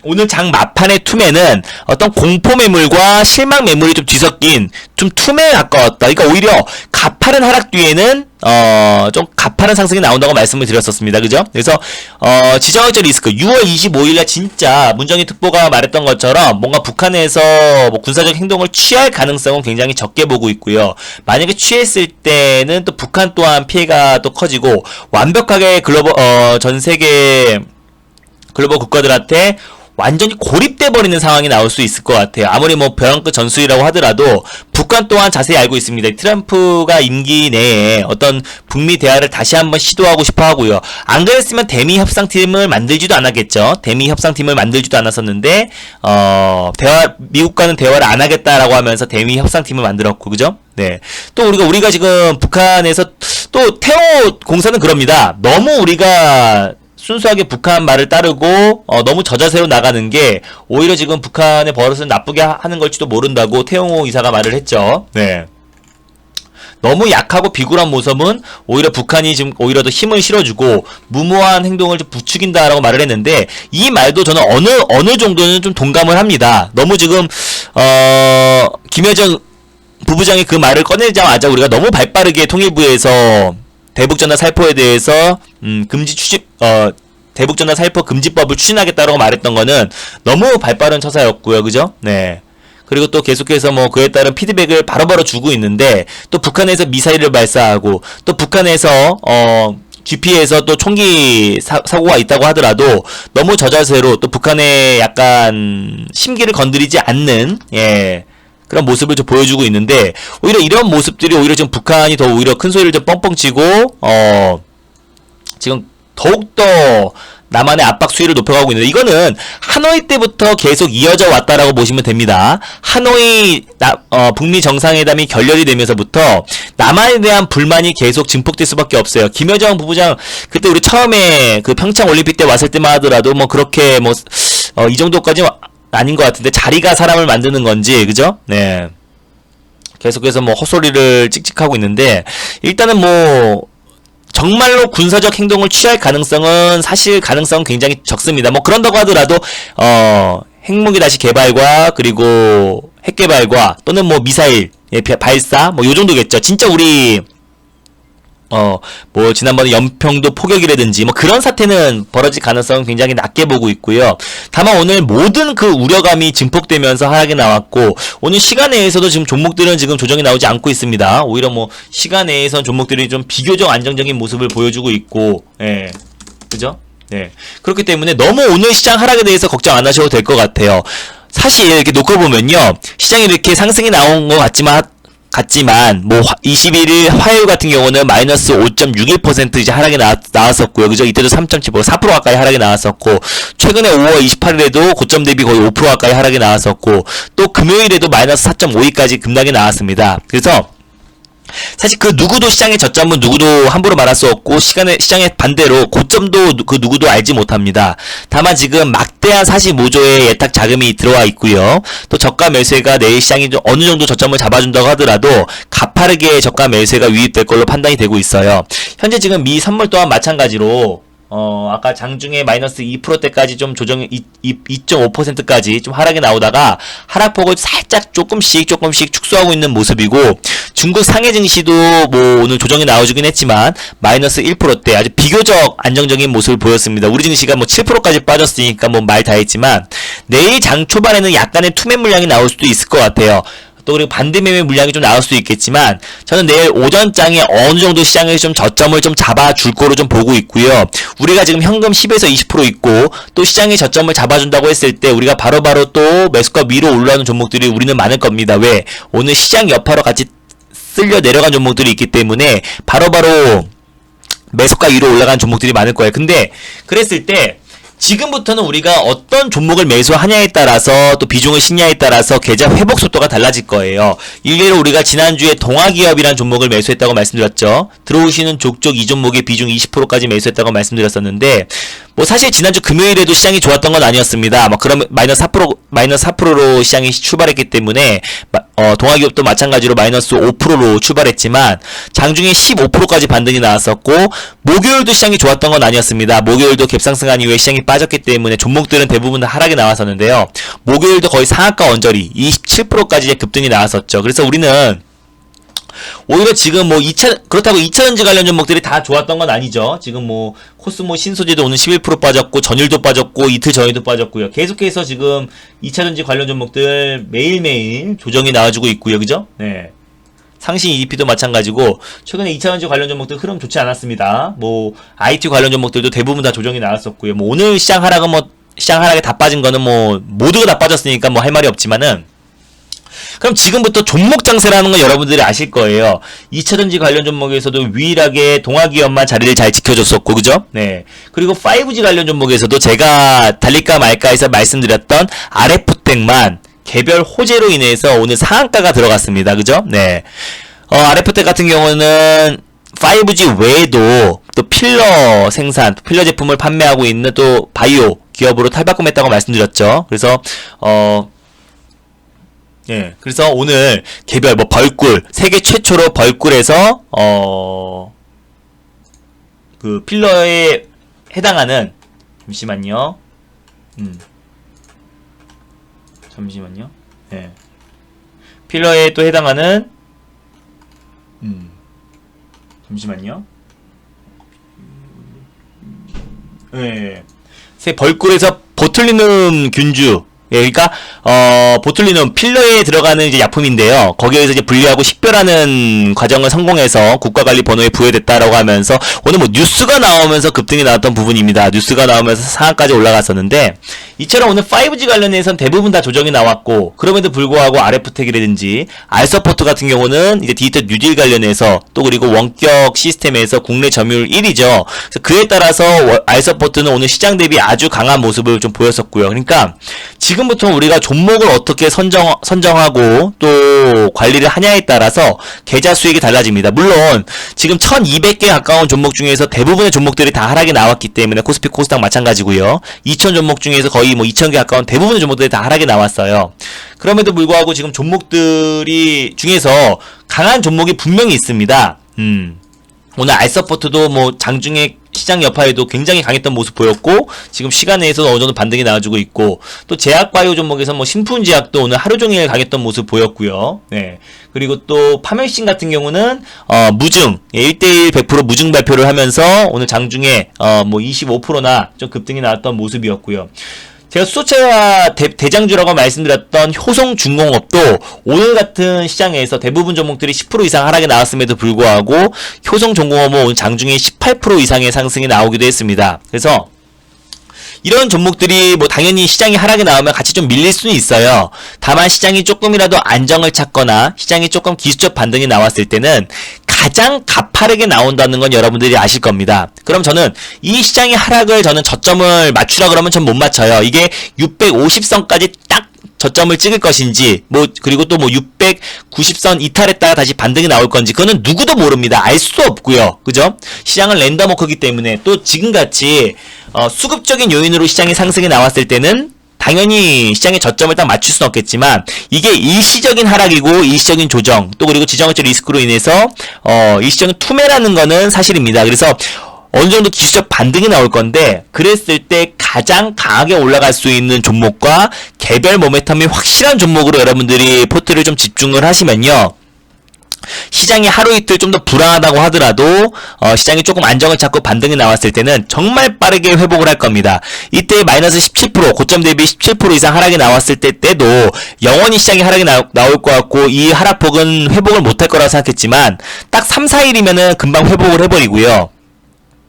오늘 장 막판의 툼에는 어떤 공포 매물과 실망 매물이 좀 뒤섞인 좀 툼에 가까웠다. 그러니까 오히려 가파른 하락 뒤에는 좀 가파른 상승이 나온다고 말씀을 드렸었습니다. 그죠? 그래서 지정학적 리스크 6월 25일날 진짜 문정희 특보가 말했던 것처럼 뭔가 북한에서 뭐 군사적 행동을 취할 가능성은 굉장히 적게 보고 있고요. 만약에 취했을 때는 또 북한 또한 피해가 또 커지고 완벽하게 전 세계 글로벌 국가들한테 완전히 고립돼 버리는 상황이 나올 수 있을 것 같아요. 아무리 뭐 벼랑끝 전술이라고 하더라도 북한 또한 자세히 알고 있습니다. 트럼프가 임기 내에 어떤 북미 대화를 다시 한번 시도하고 싶어 하고요. 안 그랬으면 대미 협상팀을 만들지도 않았겠죠. 대미 협상팀을 만들지도 않았었는데 미국과는 대화를 안 하겠다라고 하면서 대미 협상팀을 만들었고, 그죠? 네. 또 우리가 지금 북한에서 또 태호 공사는 그럽니다. 너무 우리가 순수하게 북한 말을 따르고 너무 저자세로 나가는 게 오히려 지금 북한의 버릇을 나쁘게 하는 걸지도 모른다고 태용호 이사가 말을 했죠. 네. 너무 약하고 비굴한 모습은 오히려 북한이 지금 오히려 더 힘을 실어주고 무모한 행동을 좀 부추긴다라고 말을 했는데, 이 말도 저는 어느 정도는 좀 동감을 합니다. 너무 지금 김여정 부부장이 그 말을 꺼내자마자 우리가 너무 발빠르게 통일부에서 대북전단 살포에 대해서 대북전단 살포 금지법을 추진하겠다라고 말했던 거는 너무 발빠른 처사였고요. 그죠? 네. 그리고 또 계속해서 뭐 그에 따른 피드백을 바로바로 주고 있는데, 또 북한에서 미사일을 발사하고, 또 북한에서 GP에서 또 총기 사고가 있다고 하더라도 너무 저자세로 또 북한의 약간 심기를 건드리지 않는 그런 모습을 좀 보여주고 있는데, 오히려 이런 모습들이 오히려 지금 북한이 더 오히려 큰 소리를 좀 뻥뻥 치고 지금 더욱더 남한의 압박 수위를 높여가고 있는데, 이거는 하노이 때부터 계속 이어져 왔다라고 보시면 됩니다. 하노이 북미 정상회담이 결렬이 되면서부터 남한에 대한 불만이 계속 증폭될 수밖에 없어요. 김여정 부부장 그때 우리 처음에 그 평창 올림픽 때 왔을 때만 하더라도 뭐 그렇게 뭐 이 정도까지 아닌 것 같은데, 자리가 사람을 만드는 건지, 그죠? 네. 계속해서 뭐 헛소리를 찍찍하고 있는데, 일단은 뭐 정말로 군사적 행동을 취할 가능성은 사실 가능성은 굉장히 적습니다. 뭐 그런다고 하더라도 핵무기 다시 개발과 그리고 핵 개발과 또는 뭐 미사일 발사 뭐 요 정도겠죠. 진짜 우리 뭐 지난번에 연평도 포격이라든지 뭐 그런 사태는 벌어질 가능성은 굉장히 낮게 보고 있고요. 다만 오늘 모든 그 우려감이 증폭되면서 하락이 나왔고, 오늘 시간 내에서도 지금 종목들은 지금 조정이 나오지 않고 있습니다. 오히려 뭐 시간 내에선 종목들이 좀 비교적 안정적인 모습을 보여주고 있고, 예, 그죠? 네. 그렇기 때문에 너무 오늘 시장 하락에 대해서 걱정 안 하셔도 될 것 같아요. 사실 이렇게 놓고 보면요, 시장이 이렇게 상승이 나온 것 같지만 뭐 21일 화요일 같은 경우는 마이너스 5.61% 이제 하락이 나왔었고요. 그죠? 이때도 3.75, 4% 가까이 하락이 나왔었고, 최근에 5월 28일에도 고점 대비 거의 5% 가까이 하락이 나왔었고, 또 금요일에도 마이너스 4.52까지 급락이 나왔습니다. 그래서 사실 그 누구도 시장의 저점은 누구도 함부로 말할 수 없고, 시장의 반대로 고점도 그 누구도 알지 못합니다. 다만 지금 막대한 45조의 예탁 자금이 들어와 있고요. 또 저가 매수가 내일 시장이 좀 어느 정도 저점을 잡아준다고 하더라도 가파르게 저가 매수가 유입될 걸로 판단이 되고 있어요. 현재 지금 미 선물 또한 마찬가지로 아까 장중에 마이너스 2%대까지 좀 조정이 2.5%까지 좀 하락이 나오다가 하락폭을 살짝 조금씩 축소하고 있는 모습이고, 중국 상해 증시도 뭐 오늘 조정이 나와주긴 했지만 마이너스 1%대 아주 비교적 안정적인 모습을 보였습니다. 우리 증시가 뭐 7%까지 빠졌으니까 뭐 말 다 했지만, 내일 장 초반에는 약간의 투매 물량이 나올 수도 있을 것 같아요. 또 그리고 반대 매매 물량이 좀 나올 수도 있겠지만, 저는 내일 오전장에 어느 정도 시장에서 좀 저점을 좀 잡아줄 거로 좀 보고 있고요. 우리가 지금 현금 10에서 20% 있고, 또 시장이 저점을 잡아준다고 했을 때 우리가 바로바로 또 매수가 위로 올라오는 종목들이 우리는 많을 겁니다. 왜? 오늘 시장 여파로 같이 쓸려 내려간 종목들이 있기 때문에 바로바로 매수가 위로 올라간 종목들이 많을 거예요. 근데 그랬을 때 지금부터는 우리가 어떤 종목을 매수하냐에 따라서, 또 비중을 싣냐에 따라서 계좌 회복 속도가 달라질 거예요. 일례로 우리가 지난주에 동아기업이라는 종목을 매수했다고 말씀드렸죠. 들어오시는 족족 이 종목의 비중 20%까지 매수했다고 말씀드렸었는데, 뭐 사실 지난주 금요일에도 시장이 좋았던 건 아니었습니다. 뭐 그러면 마이너스 4%로 시장이 출발했기 때문에 동아기업도 마찬가지로 마이너스 5%로 출발했지만 장중에 15%까지 반등이 나왔었고, 목요일도 시장이 좋았던 건 아니었습니다. 목요일도 갭상승한 이후에 시장이 빠졌기 때문에 종목들은 대부분 다 하락이 나왔었는데요. 목요일도 거의 상한가 언저리 27%까지 급등이 나왔었죠. 그래서 우리는 오히려 지금 뭐 그렇다고 2차전지 관련 종목들이 다 좋았던 건 아니죠. 지금 뭐 코스모 신소재도 오늘 11% 빠졌고, 전일도 빠졌고, 이틀 전에도 빠졌고요. 계속해서 지금 2차전지 관련 종목들 매일매일 조정이 나와주고 있고요. 그죠? 네. 상신 EDP도 마찬가지고, 최근에 2차전지 관련 종목들 흐름 좋지 않았습니다. 뭐 IT 관련 종목들도 대부분 다 조정이 나왔었고요. 뭐 오늘 시장 하락에 다 빠진 거는 뭐 모두가 다 빠졌으니까 뭐 할 말이 없지만은, 그럼 지금부터 종목 장세라는 건 여러분들이 아실 거예요. 2차전지 관련 종목에서도 유일하게 동아기업만 자리를 잘 지켜줬었고, 그죠? 네. 그리고 5G 관련 종목에서도 제가 달릴까 말까 해서 말씀드렸던 RF텍만 개별 호재로 인해서 오늘 상한가가 들어갔습니다. 그죠? 네. RF텍 같은 경우는 5G 외에도 또 필러 생산, 필러 제품을 판매하고 있는 또 바이오 기업으로 탈바꿈했다고 말씀드렸죠. 그래서 예, 그래서 오늘 개별 뭐 벌꿀, 세계 최초로 벌꿀에서 그 필러에 해당하는, 잠시만요. 잠시만요. 예. 필러에 또 해당하는 잠시만요. 예. 새 벌꿀에서 보툴리눔 균주, 예, 그러니까 보툴리눔 필러에 들어가는 이제 약품인데요. 거기에서 이제 분리하고 식별하는 과정을 성공해서 국가관리번호에 부여됐다라고 하면서 오늘 뭐 뉴스가 나오면서 급등이 나왔던 부분입니다. 뉴스가 나오면서 상한까지 올라갔었는데, 이처럼 오늘 5G 관련해서는 대부분 다 조정이 나왔고, 그럼에도 불구하고 RF텍이라든지 알서포트 같은 경우는 이제 디지털 뉴딜 관련해서, 또 그리고 원격 시스템에서 국내 점유율 1위죠. 그래서 그에 따라서 알서포트는 오늘 시장 대비 아주 강한 모습을 좀 보였었고요. 그러니까 지금부터 우리가 종목을 어떻게 선정하고 또 관리를 하냐에 따라서 계좌 수익이 달라집니다. 물론 지금 1200개 가까운 종목 중에서 대부분의 종목들이 다 하락이 나왔기 때문에 코스피 코스닥 마찬가지고요. 2000 종목 중에서 거의 뭐 2000개 가까운 대부분의 종목들이 다 하락이 나왔어요. 그럼에도 불구하고 지금 종목들이 중에서 강한 종목이 분명히 있습니다. 오늘 알서포트도 뭐 장중에 시장 여파에도 굉장히 강했던 모습 보였고, 지금 시간 내에서도 어느 정도 반등이 나와주고 있고, 또 제약바이오 종목에서 뭐 신풍제약도 오늘 하루 종일 강했던 모습 보였고요. 네. 그리고 또 파멸신 같은 경우는 무증 1대1 100% 무증 발표를 하면서 오늘 장중에 뭐 25%나 좀 급등이 나왔던 모습이었고요. 제가 수소차와 대장주라고 말씀드렸던 효성중공업도 오늘 같은 시장에서 대부분 종목들이 10% 이상 하락이 나왔음에도 불구하고 효성중공업은 오늘 장중에 18% 이상의 상승이 나오기도 했습니다. 그래서 이런 종목들이 뭐 당연히 시장이 하락이 나오면 같이 좀 밀릴 수는 있어요. 다만 시장이 조금이라도 안정을 찾거나 시장이 조금 기술적 반등이 나왔을 때는 가장 가파르게 나온다는 건 여러분들이 아실 겁니다. 그럼 저는 이 시장의 하락을 저는 저점을 맞추라 그러면 전 못 맞춰요. 이게 650선까지 딱 저점을 찍을 것인지 그리고 또 690선 이탈했다가 다시 반등이 나올 건지 그거는 누구도 모릅니다. 알 수도 없고요. 그죠? 시장은 랜덤워크이기 때문에 또 지금같이 수급적인 요인으로 시장의 상승이 나왔을 때는 당연히 시장의 저점을 딱 맞출 수는 없겠지만 이게 일시적인 하락이고 일시적인 조정 또 그리고 지정학적 리스크로 인해서 일시적인 투매라는 거는 사실입니다. 그래서 어느 정도 기술적 반등이 나올 건데 그랬을 때 가장 강하게 올라갈 수 있는 종목과 개별 모멘텀이 확실한 종목으로 여러분들이 포트를 좀 집중을 하시면요. 시장이 하루 이틀 좀 더 불안하다고 하더라도 시장이 조금 안정을 찾고 반등이 나왔을 때는 정말 빠르게 회복을 할 겁니다. 이때 마이너스 17% 고점 대비 17% 이상 하락이 나왔을 때도 영원히 시장이 하락이 나올 것 같고 이 하락폭은 회복을 못할 거라고 생각했지만 딱 3, 4일이면은 금방 회복을 해버리고요.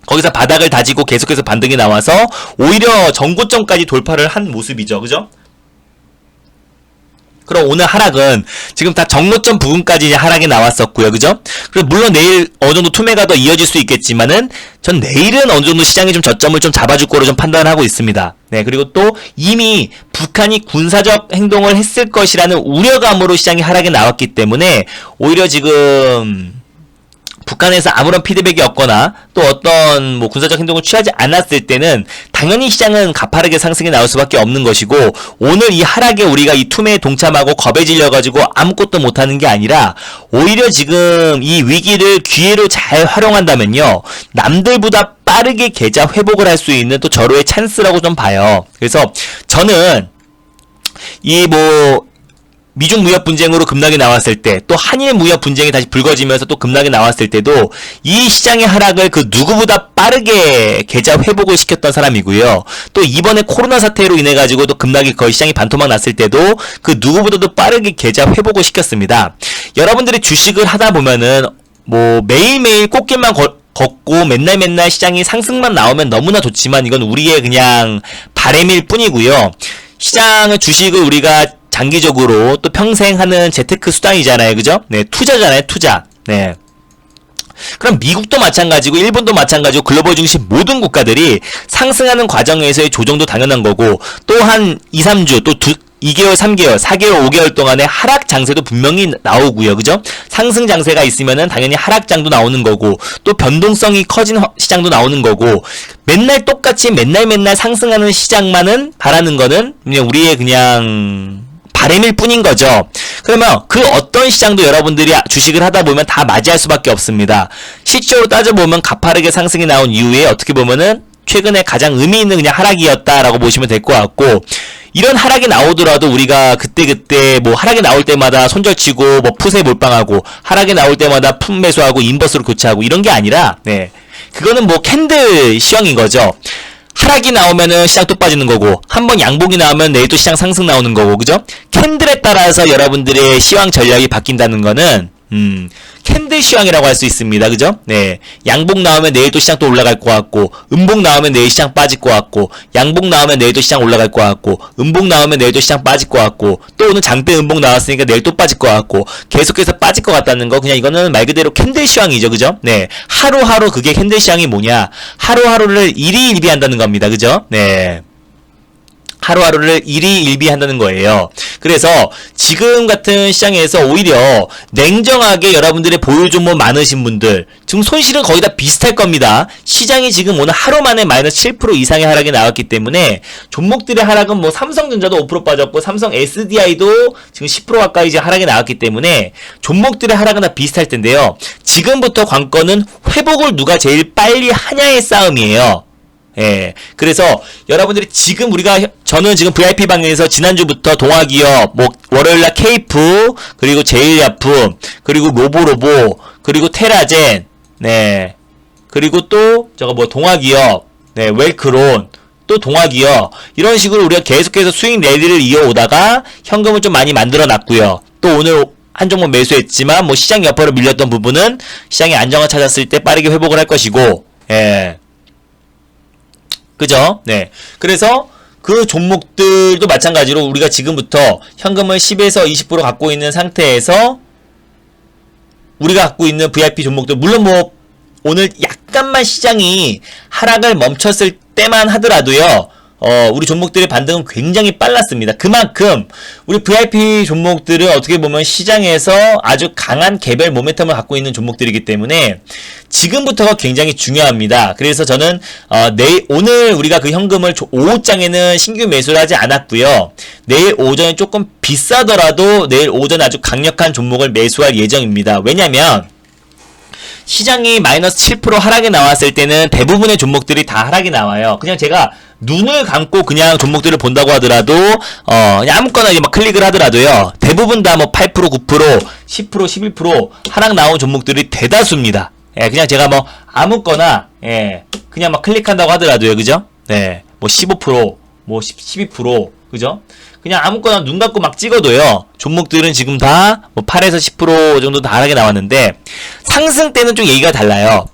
거기서 바닥을 다지고 계속해서 반등이 나와서 오히려 전고점까지 돌파를 한 모습이죠. 그죠? 그럼 오늘 하락은 지금 다 정고점 부근까지 이제 하락이 나왔었고요. 그죠? 그래서 물론 내일 어느 정도 투매가 더 이어질 수 있겠지만은 전 내일은 어느 정도 시장이 좀 저점을 좀 잡아줄 거로 좀 판단을 하고 있습니다. 네, 그리고 또 이미 북한이 군사적 행동을 했을 것이라는 우려감으로 시장이 하락이 나왔기 때문에 오히려 지금 북한에서 아무런 피드백이 없거나 또 어떤 군사적 행동을 취하지 않았을 때는 당연히 시장은 가파르게 상승이 나올 수밖에 없는 것이고 오늘 이 하락에 우리가 이 투매에 동참하고 겁에 질려가지고 아무것도 못하는 게 아니라 오히려 지금 이 위기를 기회로 잘 활용한다면요. 남들보다 빠르게 계좌 회복을 할 수 있는 또 절호의 찬스라고 좀 봐요. 그래서 저는 미중 무역 분쟁으로 급락이 나왔을 때, 또 한일 무역 분쟁이 다시 불거지면서 또 급락이 나왔을 때도 이 시장의 하락을 그 누구보다 빠르게 계좌 회복을 시켰던 사람이고요. 또 이번에 코로나 사태로 인해 가지고 또 급락이 거의 시장이 반토막 났을 때도 그 누구보다도 빠르게 계좌 회복을 시켰습니다. 여러분들이 주식을 하다 보면은 매일매일 꽃길만 걷고 맨날 시장이 상승만 나오면 너무나 좋지만 이건 우리의 그냥 바램일 뿐이고요. 시장의 주식을 우리가 장기적으로 또 평생 하는 재테크 수단이잖아요. 그죠? 네, 투자잖아요. 투자. 네. 그럼 미국도 마찬가지고 일본도 마찬가지고 글로벌 중심 모든 국가들이 상승하는 과정에서의 조정도 당연한 거고 또 한 2, 3주 또 2개월, 3개월, 4개월, 5개월 동안의 하락 장세도 분명히 나오고요. 그죠? 상승 장세가 있으면은 당연히 하락장도 나오는 거고 또 변동성이 커진 시장도 나오는 거고 맨날 똑같이 맨날 상승하는 시장만은 바라는 거는 그냥 우리의 그냥 바램일 뿐인 거죠. 그러면 그 어떤 시장도 여러분들이 주식을 하다 보면 다 맞이할 수밖에 없습니다. 실적으로 따져보면 가파르게 상승이 나온 이후에 어떻게 보면은 최근에 가장 의미 있는 그냥 하락이었다라고 보시면 될 것 같고 이런 하락이 나오더라도 우리가 그때 하락이 나올 때마다 손절치고 푸세 몰빵하고 하락이 나올 때마다 품 매수하고 인버스로 교체하고 이런 게 아니라 그거는 캔들 시황인 거죠. 하락이 나오면은 시장 또 빠지는 거고 한번 양봉이 나오면 내일 또 시장 상승 나오는 거고 그죠? 캔들에 따라서 여러분들의 시황 전략이 바뀐다는 거는 캔들 시황이라고 할 수 있습니다. 그죠? 네. 양봉 나오면 내일 또 시장 또 올라갈 것 같고, 음봉 나오면 내일 시장 빠질 것 같고, 양봉 나오면 내일 또 시장 올라갈 것 같고, 음봉 나오면 내일 또 시장 빠질 것 같고, 또 오늘 장대 음봉 나왔으니까 내일 또 빠질 것 같고, 계속해서 빠질 것 같다는 거, 그냥 이거는 말 그대로 캔들 시황이죠. 그죠? 네. 하루하루 그게 캔들 시황이 뭐냐? 하루하루를 일희일비한다는 겁니다. 그죠? 네. 하루하루를 일희일비한다는 거예요. 그래서 지금 같은 시장에서 오히려 냉정하게 여러분들의 보유 종목 많으신 분들 지금 손실은 거의 다 비슷할 겁니다. 시장이 지금 오늘 하루 만에 마이너스 7% 이상의 하락이 나왔기 때문에 종목들의 하락은 삼성전자도 5% 빠졌고 삼성 SDI도 지금 10% 가까이 이제 하락이 나왔기 때문에 종목들의 하락은 다 비슷할 텐데요. 지금부터 관건은 회복을 누가 제일 빨리 하냐의 싸움이에요. 예. 그래서 여러분들이 지금 저는 지금 VIP 방에서 지난주부터 동아기업, 뭐, 월요일날 케이프, 그리고 제일약품, 그리고 로보로보, 그리고 테라젠, 네. 그리고 또, 동아기업, 네, 웰크론, 또 동아기업, 이런 식으로 우리가 계속해서 수익 랠리를 이어오다가 현금을 좀 많이 만들어 놨고요. 또 오늘 한 종목 매수했지만, 뭐, 시장 여파로 밀렸던 부분은 시장이 안정을 찾았을 때 빠르게 회복을 할 것이고, 예. 그죠? 네. 그래서 그 종목들도 마찬가지로 우리가 지금부터 현금을 10에서 20% 갖고 있는 상태에서 우리가 갖고 있는 VIP 종목들, 물론 뭐 오늘 약간만 시장이 하락을 멈췄을 때만 하더라도요, 우리 종목들의 반등은 굉장히 빨랐습니다. 그만큼 우리 VIP 종목들은 어떻게 보면 시장에서 아주 강한 개별 모멘텀을 갖고 있는 종목들이기 때문에 지금부터가 굉장히 중요합니다. 그래서 저는 오늘 우리가 그 현금을 오후장에는 신규 매수를 하지 않았고요. 내일 오전에 조금 비싸더라도 내일 오전에 아주 강력한 종목을 매수할 예정입니다. 왜냐면 시장이 마이너스 7% 하락이 나왔을 때는 대부분의 종목들이 다 하락이 나와요. 그냥 제가 눈을 감고 그냥 종목들을 본다고 하더라도 그냥 아무거나 막 클릭을 하더라도요, 대부분 다 뭐 8%, 9%, 10%, 11% 하락 나온 종목들이 대다수입니다. 예, 그냥 제가 뭐 아무거나, 예, 그냥 막 클릭한다고 하더라도요, 그죠? 네, 뭐 15%, 뭐 12%, 그죠? 그냥 아무거나 눈 감고 막 찍어도요, 종목들은 지금 다 뭐 8에서 10% 정도 다 하락이 나왔는데, 상승 때는 좀 얘기가 달라요.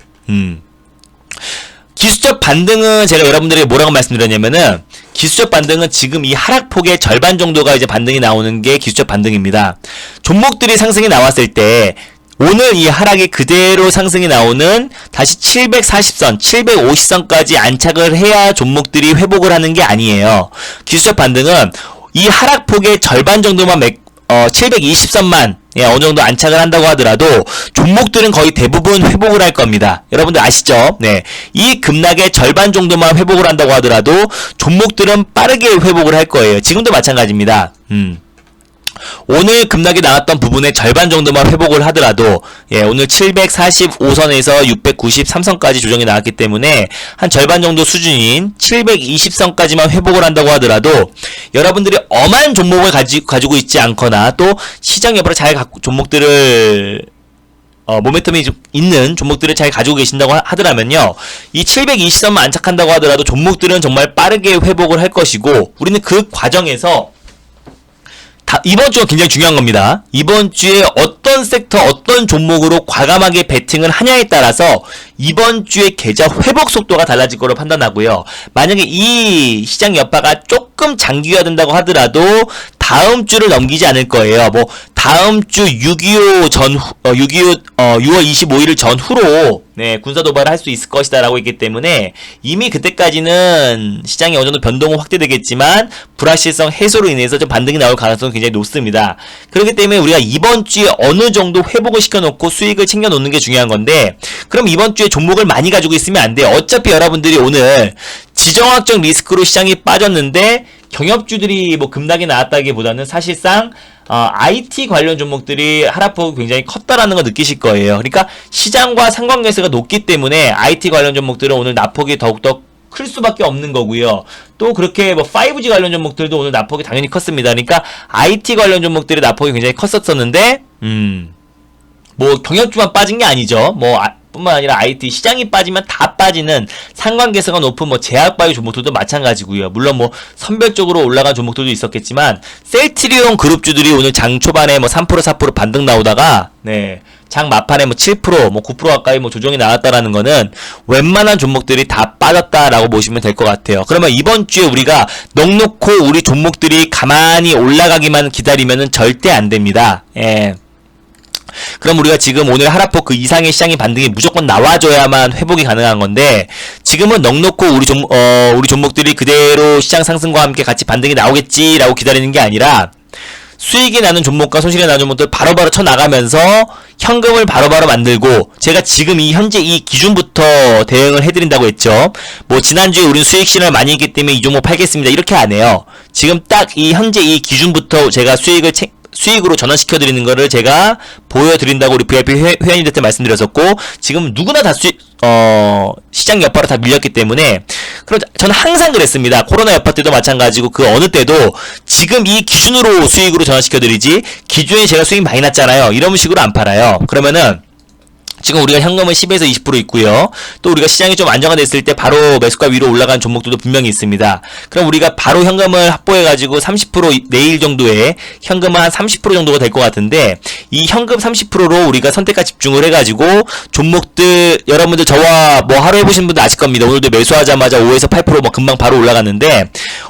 기술적 반등은 제가 여러분들에게 뭐라고 말씀드렸냐면은, 기술적 반등은 지금 이 하락폭의 절반 정도가 이제 반등이 나오는 게 기술적 반등입니다. 종목들이 상승이 나왔을 때, 오늘 이 하락이 그대로 상승이 나오는 다시 740선, 750선까지 안착을 해야 종목들이 회복을 하는 게 아니에요. 기술적 반등은 이 하락폭의 절반 정도만 720선만 어느 정도 안착을 한다고 하더라도 종목들은 거의 대부분 회복을 할 겁니다. 여러분들 아시죠? 네. 이 급락의 절반 정도만 회복을 한다고 하더라도 종목들은 빠르게 회복을 할 거예요. 지금도 마찬가지입니다. 오늘 급락이 나왔던 부분의 절반 정도만 회복을 하더라도, 예, 오늘 745선에서 693선까지 조정이 나왔기 때문에 한 절반 정도 수준인 720선까지만 회복을 한다고 하더라도 여러분들이 엄한 종목을 가지고 있지 않거나 또 시장 여파를 잘 갖고 종목들을 모멘텀이 좀 있는 종목들을 잘 가지고 계신다고 하더라면요, 이 720선만 안착한다고 하더라도 종목들은 정말 빠르게 회복을 할 것이고, 우리는 그 과정에서 이번 주가 굉장히 중요한 겁니다. 이번 주에 어떤 섹터, 어떤 종목으로 과감하게 베팅을 하냐에 따라서 이번 주의 계좌 회복 속도가 달라질 거로 판단하고요. 만약에 이 시장 여파가 조금 장기화된다고 하더라도 다음 주를 넘기지 않을 거예요. 뭐 다음 주 6.25 6월 25일 전후로, 네, 군사 도발을 할 수 있을 것이다라고 했기 때문에 이미 그때까지는 시장이 어느 정도 변동은 확대되겠지만 불확실성 해소로 인해서 좀 반등이 나올 가능성이 굉장히 높습니다. 그렇기 때문에 우리가 이번 주에 어느 정도 회복을 시켜놓고 수익을 챙겨놓는 게 중요한 건데, 그럼 이번 주에 종목을 많이 가지고 있으면 안 돼요. 어차피 여러분들이 오늘 지정학적 리스크로 시장이 빠졌는데 경협주들이 뭐 급락이 나왔다기보다는 사실상 IT 관련 종목들이 하락폭이 굉장히 컸다라는 걸 느끼실 거예요. 그러니까 시장과 상관관계가 높기 때문에 IT 관련 종목들은 오늘 낙폭이 더욱더 클 수밖에 없는 거고요. 또 그렇게 뭐 5G 관련 종목들도 오늘 낙폭이 당연히 컸습니다. 그러니까 IT 관련 종목들의 낙폭이 굉장히 컸었었는데, 뭐 경협주만 빠진 게 아니죠. 뿐만 아니라 IT 시장이 빠지면 다 빠지는 상관계수가 높은 뭐 제약바이오 종목들도 마찬가지고요. 물론 뭐 선별적으로 올라간 종목들도 있었겠지만 셀트리온 그룹주들이 오늘 장 초반에 뭐 3% 4% 반등 나오다가, 네, 장 막판에 뭐 7% 뭐 9% 가까이 뭐 조정이 나왔다라는 거는 웬만한 종목들이 다 빠졌다라고 보시면 될 것 같아요. 그러면 이번 주에 우리가 넉넉히 우리 종목들이 가만히 올라가기만 기다리면은 절대 안 됩니다. 예. 그럼 우리가 지금 오늘 하락폭 그 이상의 시장의 반등이 무조건 나와줘야만 회복이 가능한 건데, 지금은 넉넉히 우리 종목들이 그대로 시장 상승과 함께 같이 반등이 나오겠지라고 기다리는 게 아니라 수익이 나는 종목과 손실이 나는 종목들 바로바로 쳐나가면서 현금을 바로바로 만들고, 제가 지금 이 현재 이 기준부터 대응을 해드린다고 했죠. 뭐 지난주에 우리는 수익 실현을 많이 했기 때문에 이 종목 팔겠습니다, 이렇게 안 해요. 지금 딱 이 현재 이 기준부터 제가 수익으로 전환시켜드리는 거를 제가 보여드린다고 우리 VIP 회원님들 때 말씀드렸었고, 지금 누구나 다 시장 여파로 다 밀렸기 때문에 그럼 저는 항상 그랬습니다. 코로나 여파 때도 마찬가지고 그 어느 때도 지금 이 기준으로 수익으로 전환시켜드리지 기존에 제가 수익 많이 났잖아요. 이런 식으로 안 팔아요. 그러면은 지금 우리가 현금은 10에서 20% 있고요. 또 우리가 시장이 좀 안정화됐을 때 바로 매수가 위로 올라가는 종목들도 분명히 있습니다. 그럼 우리가 바로 현금을 확보해가지고 30% 내일 정도에 현금은 한 30% 정도가 될 것 같은데 이 현금 30%로 우리가 선택과 집중을 해가지고 종목들 여러분들 저와 뭐 하루 해보신 분들 아실 겁니다. 오늘도 매수하자마자 5에서 8% 금방 바로 올라갔는데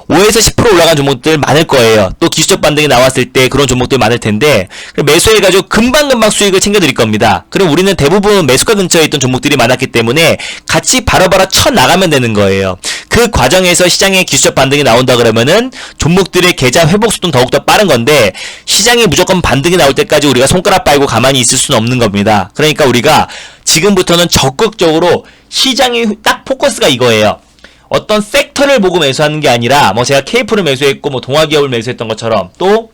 5에서 10% 올라간 종목들 많을 거예요. 또 기술적 반등이 나왔을 때 그런 종목들 많을 텐데 매수해가지고 금방금방 수익을 챙겨드릴 겁니다. 그럼 우리는 대부분 매수가 근처에 있던 종목들이 많았기 때문에 같이 바로바로 쳐나가면 되는 거예요. 그 과정에서 시장에 기술적 반등이 나온다 그러면은 종목들의 계좌 회복 속도는 더욱더 빠른 건데 시장이 무조건 반등이 나올 때까지 우리가 손가락 빨고 가만히 있을 수는 없는 겁니다. 그러니까 우리가 지금부터는 적극적으로 시장이 딱 포커스가 이거예요. 어떤 섹터를 보고 매수하는 게 아니라 뭐 제가 KF를 매수했고 뭐 동아기업을 매수했던 것처럼 또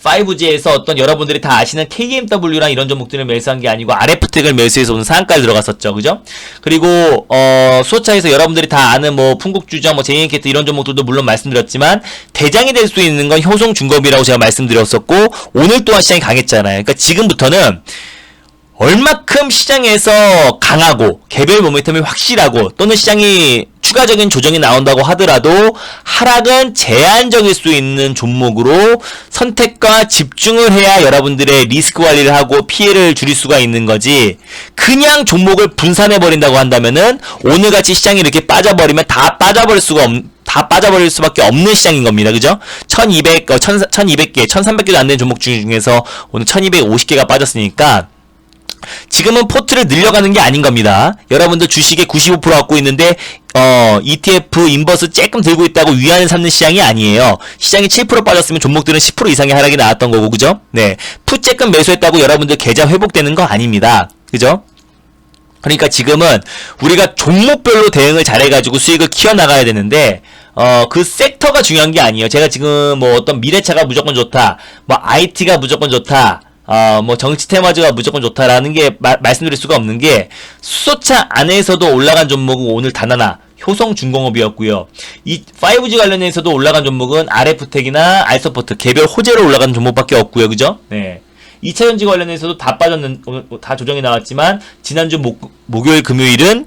5G에서 어떤 여러분들이 다 아시는 KMW랑 이런 종목들을 매수한 게 아니고 RF텍을 매수해서 오늘 상한가에 들어갔었죠. 그죠? 그리고 수호차에서 여러분들이 다 아는 뭐 풍국주정, 뭐 JNKT 이런 종목들도 물론 말씀드렸지만 대장이 될 수 있는 건 효성중공업이라고 제가 말씀드렸었고 오늘 또한 시장이 강했잖아요. 그러니까 지금부터는 얼마큼 시장에서 강하고 개별 모멘텀이 확실하고 또는 시장이 추가적인 조정이 나온다고 하더라도 하락은 제한적일 수 있는 종목으로 선택과 집중을 해야 여러분들의 리스크 관리를 하고 피해를 줄일 수가 있는 거지 그냥 종목을 분산해버린다고 한다면은 오늘같이 시장이 이렇게 빠져버리면 다 빠져버릴 수밖에 없는 시장인 겁니다. 그죠? 1200개, 1300개도 안 되는 종목 중에서 오늘 1250개가 빠졌으니까 지금은 포트를 늘려가는 게 아닌 겁니다. 여러분들 주식에 95% 갖고 있는데 ETF 인버스 조금 들고 있다고 위안을 삼는 시장이 아니에요. 시장이 7% 빠졌으면 종목들은 10% 이상의 하락이 나왔던 거고 그죠? 네. 풋 조금 매수했다고 여러분들 계좌 회복되는 거 아닙니다. 그죠? 그러니까 지금은 우리가 종목별로 대응을 잘해가지고 수익을 키워나가야 되는데 그 섹터가 중요한 게 아니에요. 제가 지금 뭐 어떤 미래차가 무조건 좋다, 뭐 IT가 무조건 좋다, 뭐 정치 테마주가 무조건 좋다라는 게 말씀드릴 수가 없는 게 수소차 안에서도 올라간 종목은 오늘 단 하나 효성중공업이었고요. 이 5G 관련해서도 올라간 종목은 RF텍이나 알서포트 개별 호재로 올라간 종목밖에 없고요. 그죠? 네. 2차전지 관련해서도 다 조정이 나왔지만 지난주 목요일 금요일은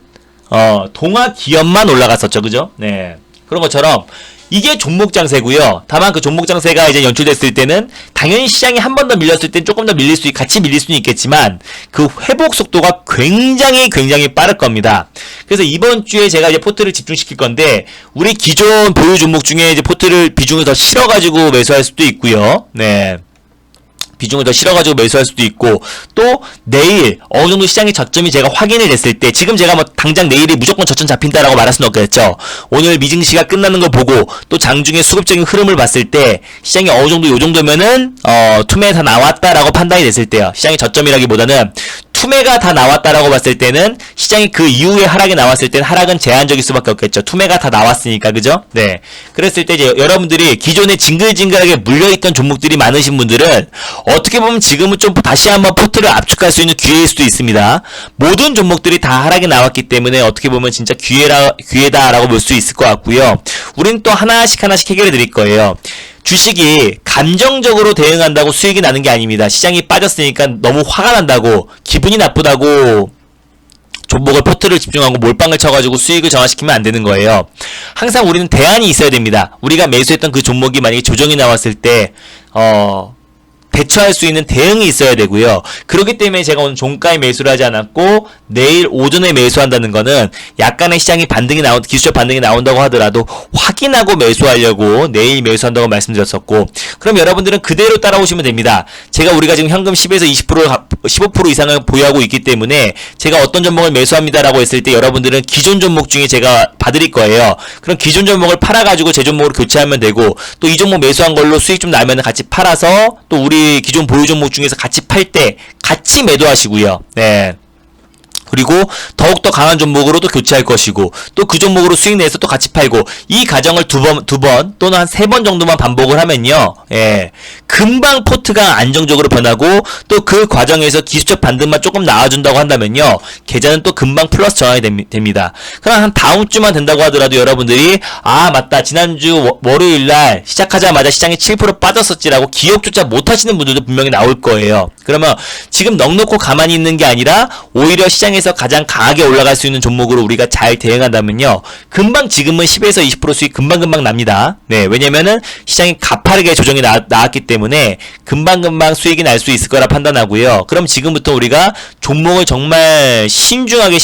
동아기업만 올라갔었죠. 그죠? 네. 그런 것처럼 이게 종목 장세고요. 다만 그 종목 장세가 이제 연출됐을 때는 당연히 시장이 한 번 더 밀렸을 땐 조금 더 같이 밀릴 수는 있겠지만 그 회복 속도가 굉장히 빠를 겁니다. 그래서 이번 주에 제가 이제 포트를 집중시킬 건데 우리 기존 보유 종목 중에 이제 포트를 비중을 더 실어가지고 매수할 수도 있고요. 네. 비중을 더 실어가지고 매수할 수도 있고 또 내일 어느 정도 시장의 저점이 제가 확인이 됐을 때 지금 제가 뭐 당장 내일이 무조건 저점 잡힌다라고 말할 수는 없겠죠. 오늘 미증시가 끝나는 걸 보고 또 장중의 수급적인 흐름을 봤을 때 시장이 어느 정도 요 정도면은 투매 다 나왔다라고 판단이 됐을 때요. 시장의 저점이라기보다는 투매가 다 나왔다라고 봤을 때는 시장이 그 이후에 하락이 나왔을 때는 하락은 제한적일 수밖에 없겠죠. 투매가 다 나왔으니까 그죠? 네. 그랬을 때 이제 여러분들이 기존에 징글징글하게 물려있던 종목들이 많으신 분들은 어떻게 보면 지금은 좀 다시 한번 포트를 압축할 수 있는 기회일 수도 있습니다. 모든 종목들이 다 하락이 나왔기 때문에 어떻게 보면 진짜 기회다라고 볼 수 있을 것 같고요. 우린 또 하나씩 해결해 드릴 거예요. 주식이 감정적으로 대응한다고 수익이 나는 게 아닙니다. 시장이 빠졌으니까 너무 화가 난다고 기분이 나쁘다고 종목을 포트를 집중하고 몰빵을 쳐가지고 수익을 정화시키면 안 되는 거예요. 항상 우리는 대안이 있어야 됩니다. 우리가 매수했던 그 종목이 만약에 조정이 나왔을 때 대처할 수 있는 대응이 있어야 되고요. 그렇기 때문에 제가 오늘 종가에 매수를 하지 않았고 내일 오전에 매수한다는 거는 약간의 시장이 기술적 반등이 나온다고 하더라도 확인하고 매수하려고 내일 매수한다고 말씀드렸었고 그럼 여러분들은 그대로 따라오시면 됩니다. 우리가 지금 현금 10에서 15% 이상을 보유하고 있기 때문에 제가 어떤 종목을 매수합니다라고 했을 때 여러분들은 기존 종목 중에 제가 봐드릴 거예요. 그럼 기존 종목을 팔아가지고 제 종목으로 교체하면 되고 또 이 종목 매수한 걸로 수익 좀 나면 같이 팔아서 또 우리 기존 보유 종목 중에서 같이 팔 때 같이 매도하시고요. 네. 그리고 더욱더 강한 종목으로 또 교체할 것이고 또 그 종목으로 수익 내서 또 같이 팔고 이 과정을 두 번 또는 한 3번 정도만 반복을 하면요. 예. 금방 포트가 안정적으로 변하고 또 그 과정에서 기술적 반등만 조금 나와준다고 한다면요. 계좌는 또 금방 플러스 전환이 됩니다. 그럼 한 다음 주만 된다고 하더라도 여러분들이 아 맞다 지난주 월요일날 시작하자마자 시장이 7% 빠졌었지라고 기억조차 못하시는 분들도 분명히 나올 거예요. 그러면 지금 넉놓고 가만히 있는 게 아니라 오히려 시장에서 가장 강하게 올라갈 수 있는 종목으로 우리가 잘 대응한다면요. 금방 지금은 10에서 20% 수익 금방금방 납니다. 네, 왜냐면은 시장이 가파르게 조정이 나왔기 때문에 금방금방 수익이 날 수 있을 거라 판단하고요. 그럼 지금부터 우리가 종목을 정말 신중하게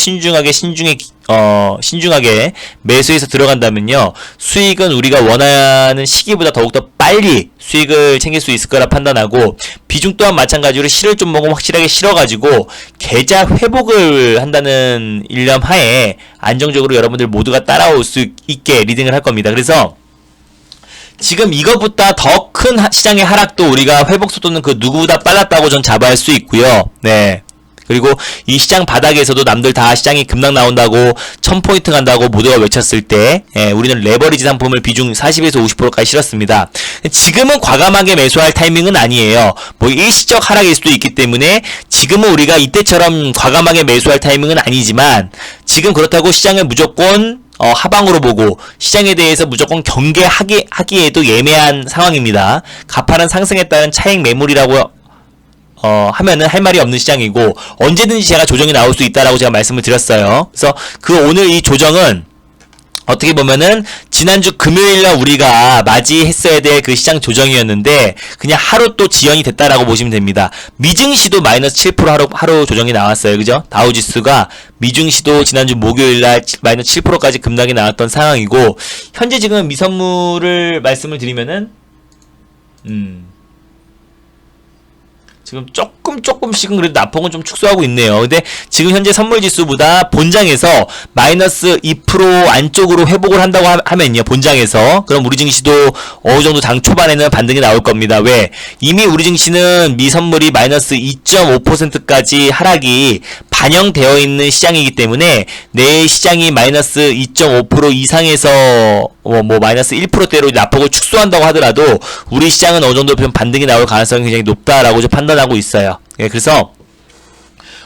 매수해서 들어간다면요. 수익은 우리가 원하는 시기보다 더욱더 빨리 수익을 챙길 수 있을 거라 판단하고 비중 또한 마찬가지로 실을 종목은 확실하게 실어가지고 계좌 회복을 한다는 일념 하에 안정적으로 여러분들 모두가 따라올 수 있게 리딩을 할 겁니다. 그래서 지금 이것보다 더 큰 시장의 하락도 우리가 회복 속도는 그 누구보다 빨랐다고 전 자부할 수 있고요. 네. 그리고 이 시장 바닥에서도 남들 다 시장이 급락 나온다고 1000포인트 간다고 모두가 외쳤을 때 우리는 레버리지 상품을 비중 40에서 50%까지 실었습니다. 지금은 과감하게 매수할 타이밍은 아니에요. 뭐 일시적 하락일 수도 있기 때문에 지금은 우리가 이때처럼 과감하게 매수할 타이밍은 아니지만 지금 그렇다고 시장을 무조건 하방으로 보고 시장에 대해서 무조건 경계하기에도 예매한 상황입니다. 가파른 상승에 따른 차익 매물이라고 하면은 할 말이 없는 시장이고 언제든지 제가 조정이 나올 수 있다라고 제가 말씀을 드렸어요. 그래서 오늘 이 조정은 어떻게 보면은 지난주 금요일날 우리가 맞이했어야 될 그 시장 조정이었는데 그냥 하루 또 지연이 됐다라고 보시면 됩니다. 미증시도 마이너스 7% 하루 조정이 나왔어요. 그죠? 다우지수가 미증시도 지난주 목요일날 마이너스 7%까지 급락이 나왔던 상황이고 현재 지금 미선물을 말씀을 드리면은 지금 조금씩은 그래도 나폭은 좀 축소하고 있네요. 근데 지금 현재 선물지수보다 본장에서 마이너스 2% 안쪽으로 회복을 한다고 하면요. 본장에서. 그럼 우리 증시도 어느 정도 장 초반에는 반등이 나올 겁니다. 왜? 이미 우리 증시는 미선물이 마이너스 2.5%까지 하락이 반영되어 있는 시장이기 때문에 내일 시장이 마이너스 2.5% 이상에서 뭐 마이너스 1%대로 나폭을 축소한다고 하더라도 우리 시장은 어느 정도 반등이 나올 가능성이 굉장히 높다라고 판단하고 있어요. 예, 그래서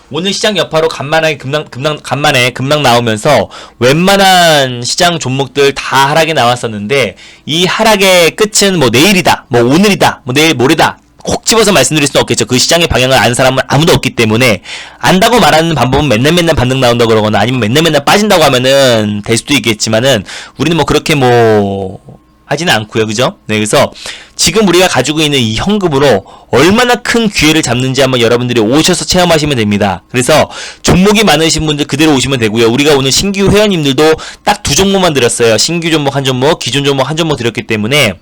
오늘 시장 여파로 간만에 급락 나오면서 웬만한 시장 종목들 다 하락이 나왔었는데 이 하락의 끝은 뭐 내일이다, 뭐 오늘이다, 뭐 내일 모레다. 콕 집어서 말씀드릴 수는 없겠죠. 그 시장의 방향을 아는 사람은 아무도 없기 때문에 안다고 말하는 방법은 맨날 반등 나온다 그러거나 아니면 맨날 빠진다고 하면은 될 수도 있겠지만은 우리는 뭐 그렇게 뭐 하지는 않고요. 그죠? 네, 그래서 지금 우리가 가지고 있는 이 현금으로 얼마나 큰 기회를 잡는지 한번 여러분들이 오셔서 체험하시면 됩니다. 그래서 종목이 많으신 분들 그대로 오시면 되고요. 우리가 오늘 신규 회원님들도 딱 2종목만 드렸어요. 신규 종목 한 종목, 기존 종목 한 종목 드렸기 때문에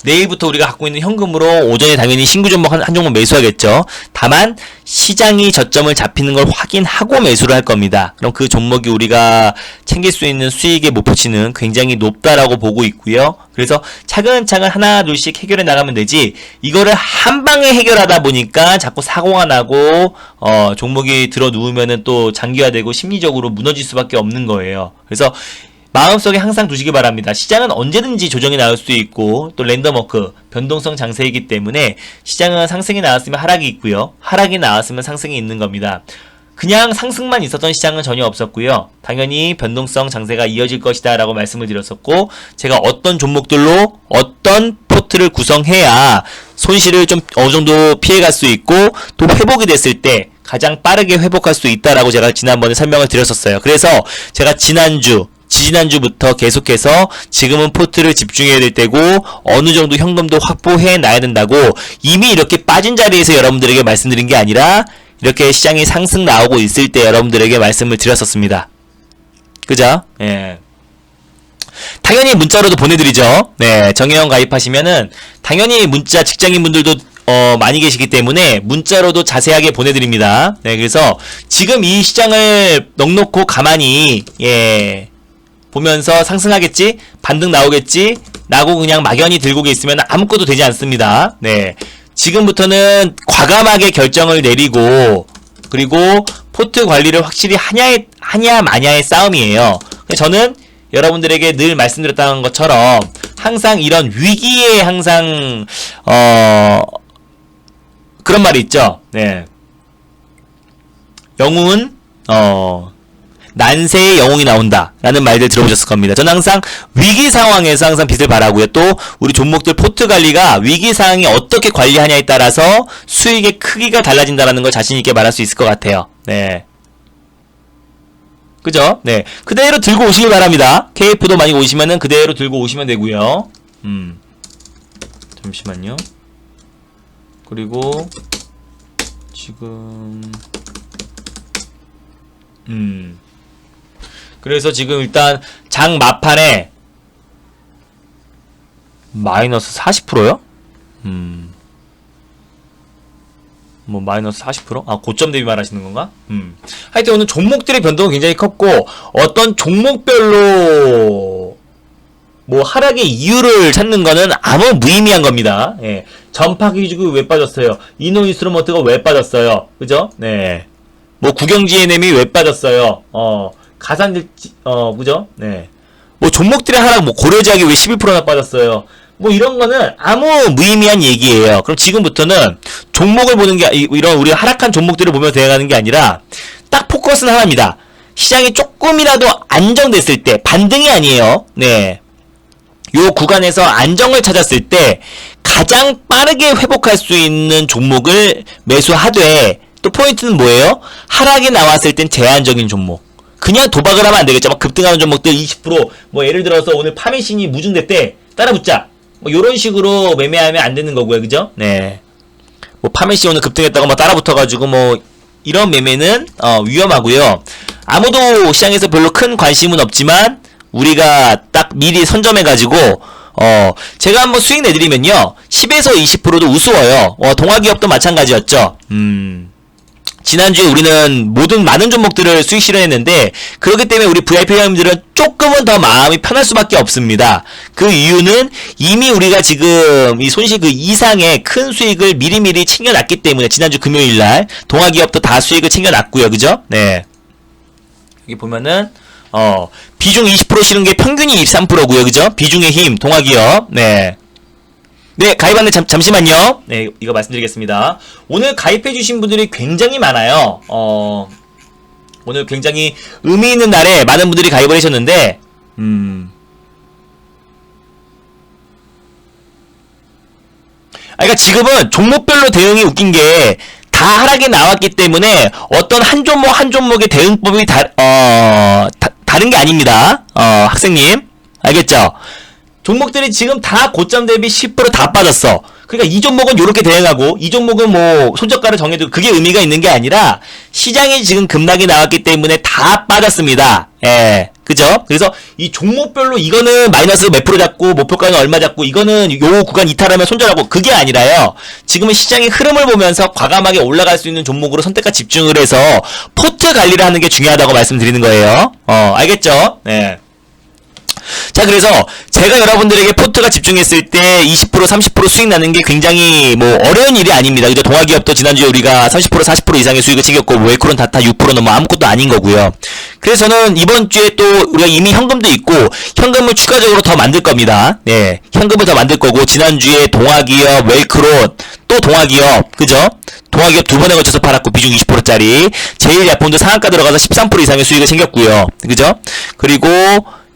내일부터 우리가 갖고 있는 현금으로 오전에 당연히 신규 종목 한 종목 매수하겠죠. 다만 시장이 저점을 잡히는 걸 확인하고 매수를 할 겁니다. 그럼 그 종목이 우리가 챙길 수 있는 수익의 목표치는 굉장히 높다라고 보고 있고요. 그래서 차근차근 하나 둘씩 해결해 나가면 되지 이거를 한 방에 해결하다 보니까 자꾸 사고가 나고 종목이 들어 누우면은 또 장기화되고 심리적으로 무너질 수밖에 없는 거예요. 그래서 마음속에 항상 두시기 바랍니다. 시장은 언제든지 조정이 나올 수 있고 또 랜덤워크, 변동성 장세이기 때문에 시장은 상승이 나왔으면 하락이 있고요. 하락이 나왔으면 상승이 있는 겁니다. 그냥 상승만 있었던 시장은 전혀 없었고요. 당연히 변동성 장세가 이어질 것이다 라고 말씀을 드렸었고 제가 어떤 종목들로 어떤 포트를 구성해야 손실을 좀 어느 정도 피해갈 수 있고 또 회복이 됐을 때 가장 빠르게 회복할 수 있다라고 제가 지난번에 설명을 드렸었어요. 그래서 제가 지지난주부터 계속해서 지금은 포트를 집중해야 될 때고 어느 정도 현금도 확보해 놔야 된다고 이미 이렇게 빠진 자리에서 여러분들에게 말씀드린 게 아니라 이렇게 시장이 상승 나오고 있을 때 여러분들에게 말씀을 드렸었습니다. 그죠? 예. 당연히 문자로도 보내드리죠. 네, 정혜원 가입하시면은 당연히 문자 직장인분들도 많이 계시기 때문에 문자로도 자세하게 보내드립니다. 네, 그래서 지금 이 시장을 넉놓고 가만히 보면서 상승하겠지? 반등 나오겠지? 라고 그냥 막연히 들고 있으면 아무것도 되지 않습니다. 네. 지금부터는 과감하게 결정을 내리고 그리고 포트 관리를 확실히 하냐 마냐의 싸움이에요. 저는 여러분들에게 늘 말씀드렸던 것처럼 항상 이런 위기에 항상 그런 말이 있죠. 네. 영웅은 난세의 영웅이 나온다 라는 말들 들어보셨을 겁니다. 저는 항상 위기 상황에서 항상 빛을 발하고요. 또 우리 종목들 포트 관리가 위기 상황이 어떻게 관리하냐에 따라서 수익의 크기가 달라진다라는 걸 자신 있게 말할 수 있을 것 같아요. 네. 그죠? 네. 그대로 들고 오시길 바랍니다. KF도 많이 오시면은 그대로 들고 오시면 되고요. 잠시만요. 그리고 지금 그래서 지금 일단 장 마판에 마이너스 40%요? 뭐 마이너스 40%? 아, 고점 대비 말하시는 건가? 하여튼 오늘 종목들의 변동은 굉장히 컸고 어떤 종목별로 뭐 하락의 이유를 찾는 거는 아무 무의미한 겁니다. 예. 전파기지국이 왜 빠졌어요? 이노인스트루먼트가 왜 빠졌어요? 그죠? 네. 뭐 구경지에넴이 왜 빠졌어요? 가산일지 그죠? 네. 뭐 종목들의 하락, 뭐 고려제약이 왜 11%나 빠졌어요? 뭐 이런 거는 아무 무의미한 얘기예요. 그럼 지금부터는 종목을 보는 게 이런 우리 하락한 종목들을 보면 대응하는 게 아니라 딱 포커스는 하나입니다. 시장이 조금이라도 안정됐을 때, 반등이 아니에요. 네. 요 구간에서 안정을 찾았을 때 가장 빠르게 회복할 수 있는 종목을 매수하되, 또 포인트는 뭐예요? 하락이 나왔을 땐 제한적인 종목. 그냥 도박을 하면 안 되겠죠. 막 급등하는 종목들 20%, 뭐 예를 들어서 오늘 파메신이 무중됐대. 따라붙자. 뭐 요런 식으로 매매하면 안 되는 거고요. 그죠? 네. 뭐 파메신 오늘 급등했다고 뭐 따라붙어가지고 뭐 이런 매매는 위험하고요. 아무도 시장에서 별로 큰 관심은 없지만 우리가 딱 미리 선점해가지고 제가 한번 수익 내드리면요 10에서 20%도 우스워요. 동아기업도 마찬가지였죠. 지난주에 우리는 많은 종목들을 수익 실현했는데, 그렇기 때문에 우리 VIP 회원님들은 조금은 더 마음이 편할 수밖에 없습니다. 그 이유는 이미 우리가 지금 이 손실 그 이상의 큰 수익을 미리미리 챙겨놨기 때문에, 지난주 금요일날 동아기업도 다 수익을 챙겨놨고요. 그죠? 네. 여기 보면은 비중 20% 실은 게 평균이 23%고요. 그죠? 비중의 힘 동아기업. 네. 네, 가입하는데 잠시만요. 네, 이거 말씀드리겠습니다. 오늘 가입해주신 분들이 굉장히 많아요. 오늘 굉장히 의미 있는 날에 많은 분들이 가입을 하셨는데, 그러니까 지금은 종목별로 대응이 웃긴 게, 다 하락이 나왔기 때문에 어떤 한 종목의 대응법이 다른 게 아닙니다. 학생님. 알겠죠? 종목들이 지금 다 고점 대비 10%다 빠졌어. 그러니까 이 종목은 요렇게 대응하고 이 종목은 뭐 손절가를 정해두고 그게 의미가 있는 게 아니라 시장이 지금 급락이 나왔기 때문에 다 빠졌습니다. 예. 그죠? 그래서 이 종목별로 이거는 마이너스 몇 프로 잡고 목표가는 얼마 잡고 이거는 요 구간 이탈하면 손절하고 그게 아니라요. 지금은 시장의 흐름을 보면서 과감하게 올라갈 수 있는 종목으로 선택과 집중을 해서 포트 관리를 하는 게 중요하다고 말씀드리는 거예요. 알겠죠? 네. 자, 그래서 제가 여러분들에게 포트가 집중했을 때 20% 30% 수익 나는 게 굉장히 뭐 어려운 일이 아닙니다. 그죠? 동아기업도 지난주에 우리가 30% 40% 이상의 수익을 챙겼고, 웨이크론 다타 6%는 뭐 아무것도 아닌 거고요. 그래서 저는 이번 주에 또 우리가 이미 현금도 있고 현금을 추가적으로 더 만들 겁니다. 네, 현금을 더 만들 거고, 지난주에 동아기업, 웨이크론, 또 동아기업, 그죠? 동아기업 두 번에 걸쳐서 팔았고 비중 20%짜리 제일약품도 상한가 들어가서 13% 이상의 수익을 챙겼고요. 그죠? 그리고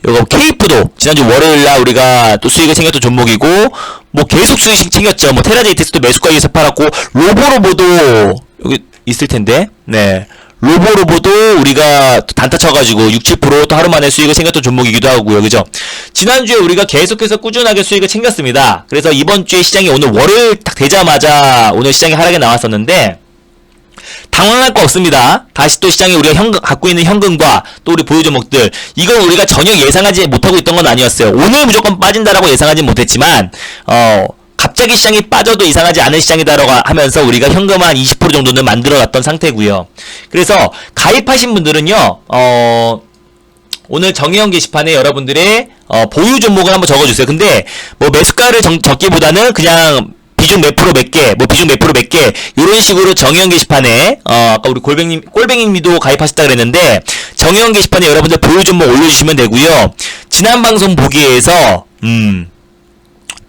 요거 케이프도 지난주 월요일날 우리가 또 수익을 챙겼던 종목이고, 뭐 계속 수익 챙겼죠. 뭐 테라제이텍스도 매수가에서 팔았고, 로보로보도 여기 있을 텐데, 네, 로보로보도 우리가 단타 쳐가지고 6, 7%또 하루 만에 수익을 챙겼던 종목이기도 하고요. 그죠? 지난주에 우리가 계속해서 꾸준하게 수익을 챙겼습니다. 그래서 이번 주에 시장이 오늘 월요일 딱 되자마자 오늘 시장이 하락에 나왔었는데, 당황할 거 없습니다. 다시 또 시장에 우리가 갖고 있는 현금과 또 우리 보유 종목들, 이걸 우리가 전혀 예상하지 못하고 있던 건 아니었어요. 오늘 무조건 빠진다라고 예상하지 못했지만 갑자기 시장이 빠져도 이상하지 않은 시장이다라고 하면서 우리가 현금 한 20% 정도는 만들어놨던 상태고요. 그래서 가입하신 분들은요, 오늘 정의형 게시판에 여러분들의 보유 종목을 한번 적어주세요. 근데 뭐 매수가를 적기보다는 그냥 비중 몇 프로 몇 개, 뭐 비중 몇 프로 몇 개, 이런 식으로 정의원 게시판에, 아까 우리 꼴뱅님도 가입하셨다 그랬는데, 정의원 게시판에 여러분들 보유 종목 올려주시면 되고요. 지난 방송 보기에서,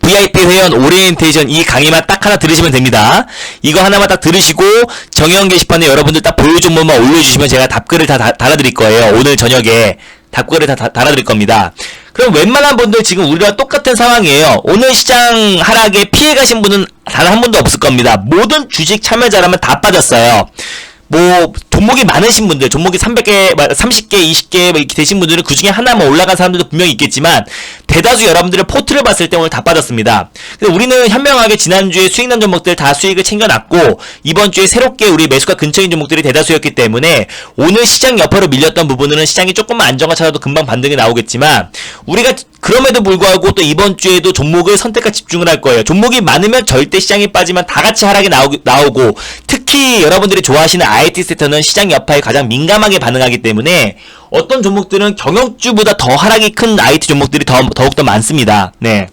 VIP 회원 오리엔테이션 이 강의만 딱 하나 들으시면 됩니다. 이거 하나만 딱 들으시고 정의원 게시판에 여러분들 딱 보유 종목만 올려주시면 제가 답글을 다 달아드릴 거예요. 오늘 저녁에 답글을 다 달아드릴 겁니다. 그럼 웬만한 분들 지금 우리랑 똑같은 상황이에요. 오늘 시장 하락에 피해가신 분은 단 한 분도 없을 겁니다. 모든 주식 참여자라면 다 빠졌어요. 뭐 종목이 많으신 분들, 종목이 300개, 30개, 20개 이렇게 되신 분들은 그 중에 하나만 올라간 사람들도 분명히 있겠지만 대다수 여러분들의 포트를 봤을 때 오늘 다 빠졌습니다. 근데 우리는 현명하게 지난주에 수익난 종목들 다 수익을 챙겨놨고 이번 주에 새롭게 우리 매수가 근처인 종목들이 대다수였기 때문에 오늘 시장 여파로 밀렸던 부분은 시장이 조금만 안정화 찾아도 금방 반등이 나오겠지만 우리가 그럼에도 불구하고 또 이번 주에도 종목을 선택과 집중을 할 거예요. 종목이 많으면 절대 시장이 빠지면 다 같이 하락이 나오고 특히 여러분들이 좋아하시는 IT 섹터는 시장 여파에 가장 민감하게 반응하기 때문에 어떤 종목들은 경영주보다 더 하락이 큰 IT 종목들이 더욱더 많습니다. 네.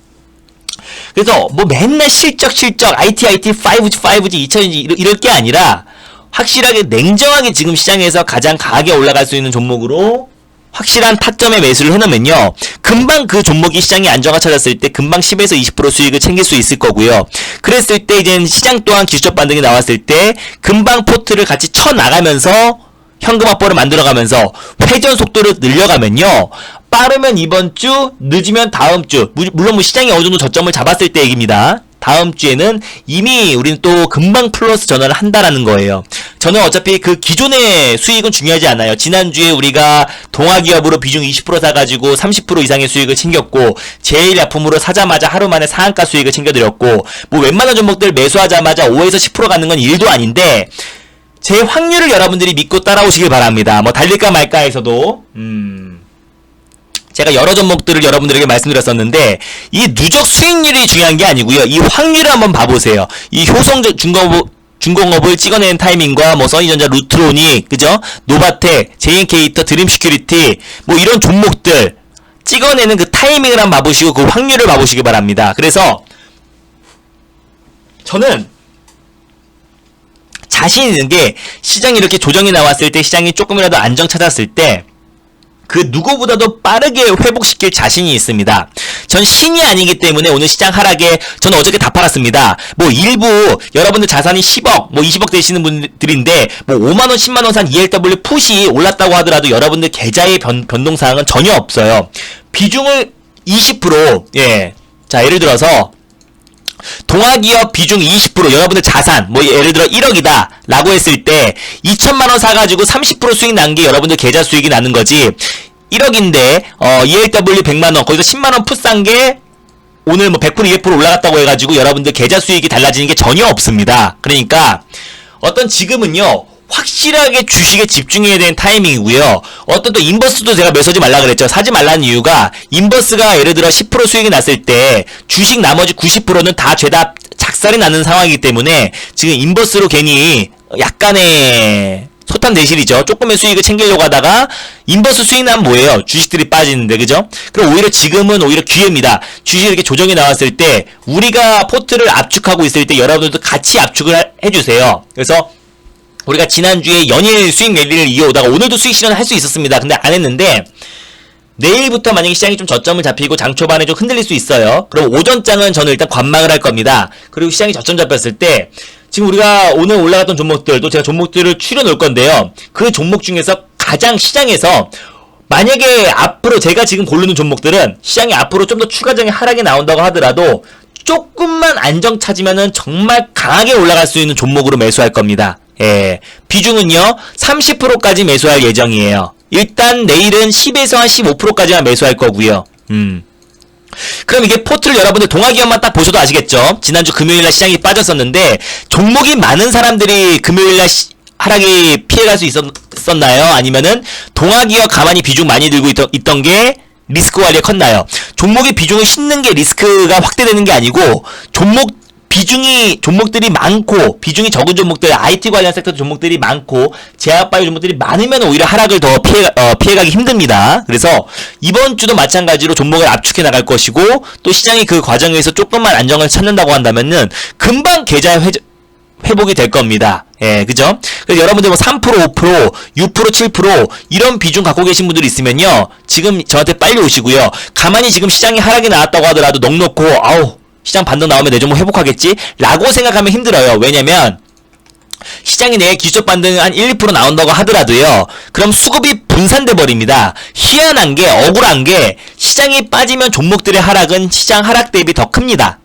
그래서 뭐 맨날 실적 IT 5G 2000G 이럴 게 아니라 확실하게 냉정하게 지금 시장에서 가장 강하게 올라갈 수 있는 종목으로 확실한 타점에 매수를 해놓으면요 금방 그 종목이 시장이 안정화 찾았을 때 금방 10에서 20% 수익을 챙길 수 있을 거고요. 그랬을 때 이제 시장 또한 기술적 반등이 나왔을 때 금방 포트를 같이 쳐나가면서 현금 확보를 만들어가면서 회전 속도를 늘려가면요 빠르면 이번 주, 늦으면 다음 주, 물론 뭐 시장이 어느 정도 저점을 잡았을 때 얘기입니다. 다음 주에는 이미 우리는 또 금방 플러스 전환을 한다라는 거예요. 저는 어차피 그 기존의 수익은 중요하지 않아요. 지난주에 우리가 동아기업으로 비중 20% 사가지고 30% 이상의 수익을 챙겼고 제일약품으로 사자마자 하루 만에 상한가 수익을 챙겨드렸고 뭐 웬만한 종목들 매수하자마자 5에서 10% 가는 건 일도 아닌데 제 확률을 여러분들이 믿고 따라오시길 바랍니다. 뭐 달릴까 말까에서도 제가 여러 종목들을 여러분들에게 말씀드렸었는데 이 누적 수익률이 중요한 게 아니고요. 이 확률을 한번 봐보세요. 이 효성 중공업을 찍어내는 타이밍과 뭐 써니전자, 루트로닉, 그죠? 노바텍, JN케이터, 드림시큐리티 뭐 이런 종목들 찍어내는 그 타이밍을 한번 봐보시고 그 확률을 봐보시기 바랍니다. 그래서 저는 자신 있는 게 시장이 이렇게 조정이 나왔을 때 시장이 조금이라도 안정 찾았을 때 그 누구보다도 빠르게 회복시킬 자신이 있습니다. 전 신이 아니기 때문에 오늘 시장 하락에 저는 어저께 다 팔았습니다. 뭐 일부 여러분들 자산이 10억, 뭐 20억 되시는 분들인데 뭐 5만원, 10만원 산 ELW 풋이 올랐다고 하더라도 여러분들 계좌의 변동사항은 전혀 없어요. 비중을 20%, 예. 자, 예를 들어서 동아기업 비중 20% 여러분들 자산 뭐 예를 들어 1억이다 라고 했을 때 2천만원 사가지고 30% 수익 난 게 여러분들 계좌 수익이 나는 거지 1억인데 ELW 100만원 거기서 10만원 풋 산 게 오늘 뭐 100% 200% 올라갔다고 해가지고 여러분들 계좌 수익이 달라지는 게 전혀 없습니다. 그러니까 어떤 지금은요 확실하게 주식에 집중해야 되는 타이밍이고요. 어떤 또 인버스도 제가 매수하지 말라 그랬죠. 사지 말라는 이유가 인버스가 예를 들어 10% 수익이 났을 때 주식 나머지 90%는 다 죄다 작살이 나는 상황이기 때문에 지금 인버스로 괜히 약간의 소탄 대실이죠. 조금의 수익을 챙기려고 하다가 인버스 수익 나면 뭐예요? 주식들이 빠지는데 그죠? 그럼 오히려 지금은 오히려 기회입니다. 주식이 이렇게 조정이 나왔을 때 우리가 포트를 압축하고 있을 때 여러분들도 같이 압축을 해주세요. 그래서 우리가 지난주에 연일 수익 랠리를 이어오다가 오늘도 수익 실현을 할 수 있었습니다. 근데 안 했는데 내일부터 만약에 시장이 좀 저점을 잡히고 장 초반에 좀 흔들릴 수 있어요. 그럼 오전장은 저는 일단 관망을 할 겁니다. 그리고 시장이 저점 잡혔을 때 지금 우리가 오늘 올라갔던 종목들 또 제가 종목들을 추려 놓을 건데요. 그 종목 중에서 가장 시장에서 만약에 앞으로 제가 지금 고르는 종목들은 시장이 앞으로 좀 더 추가적인 하락이 나온다고 하더라도 조금만 안정 찾으면은 정말 강하게 올라갈 수 있는 종목으로 매수할 겁니다. 예, 비중은요 30%까지 매수할 예정이에요. 일단 내일은 10에서 한 15%까지만 매수할 거고요. 그럼 이게 포트를 여러분들 동아기업만 딱 보셔도 아시겠죠? 지난주 금요일날 시장이 빠졌었는데 종목이 많은 사람들이 금요일날 하락이 피해갈 수 있었나요? 아니면은 동아기업 가만히 비중 많이 들고 있던 게 리스크 관리가 컸나요? 종목의 비중을 싣는 게 리스크가 확대되는 게 아니고 종목 비중이 종목들이 많고 비중이 적은 종목들 IT 관련 섹터 종목들이 많고 제약바이오 종목들이 많으면 오히려 하락을 더 피해가기 힘듭니다. 그래서 이번 주도 마찬가지로 종목을 압축해 나갈 것이고 또 시장이 그 과정에서 조금만 안정을 찾는다고 한다면은 금방 계좌 회복이 될 겁니다. 예, 그죠? 그래서 여러분들 뭐 3%, 5%, 6%, 7% 이런 비중 갖고 계신 분들이 있으면요. 지금 저한테 빨리 오시고요. 가만히 지금 시장이 하락이 나왔다고 하더라도 넋 놓고 아우 시장 반등 나오면 내 종목 회복하겠지? 라고 생각하면 힘들어요. 왜냐면 시장이 내일 기술적 반등 한 1, 2% 나온다고 하더라도요. 그럼 수급이 분산돼 버립니다. 희한한 게 억울한 게 시장이 빠지면 종목들의 하락은 시장 하락 대비 더 큽니다.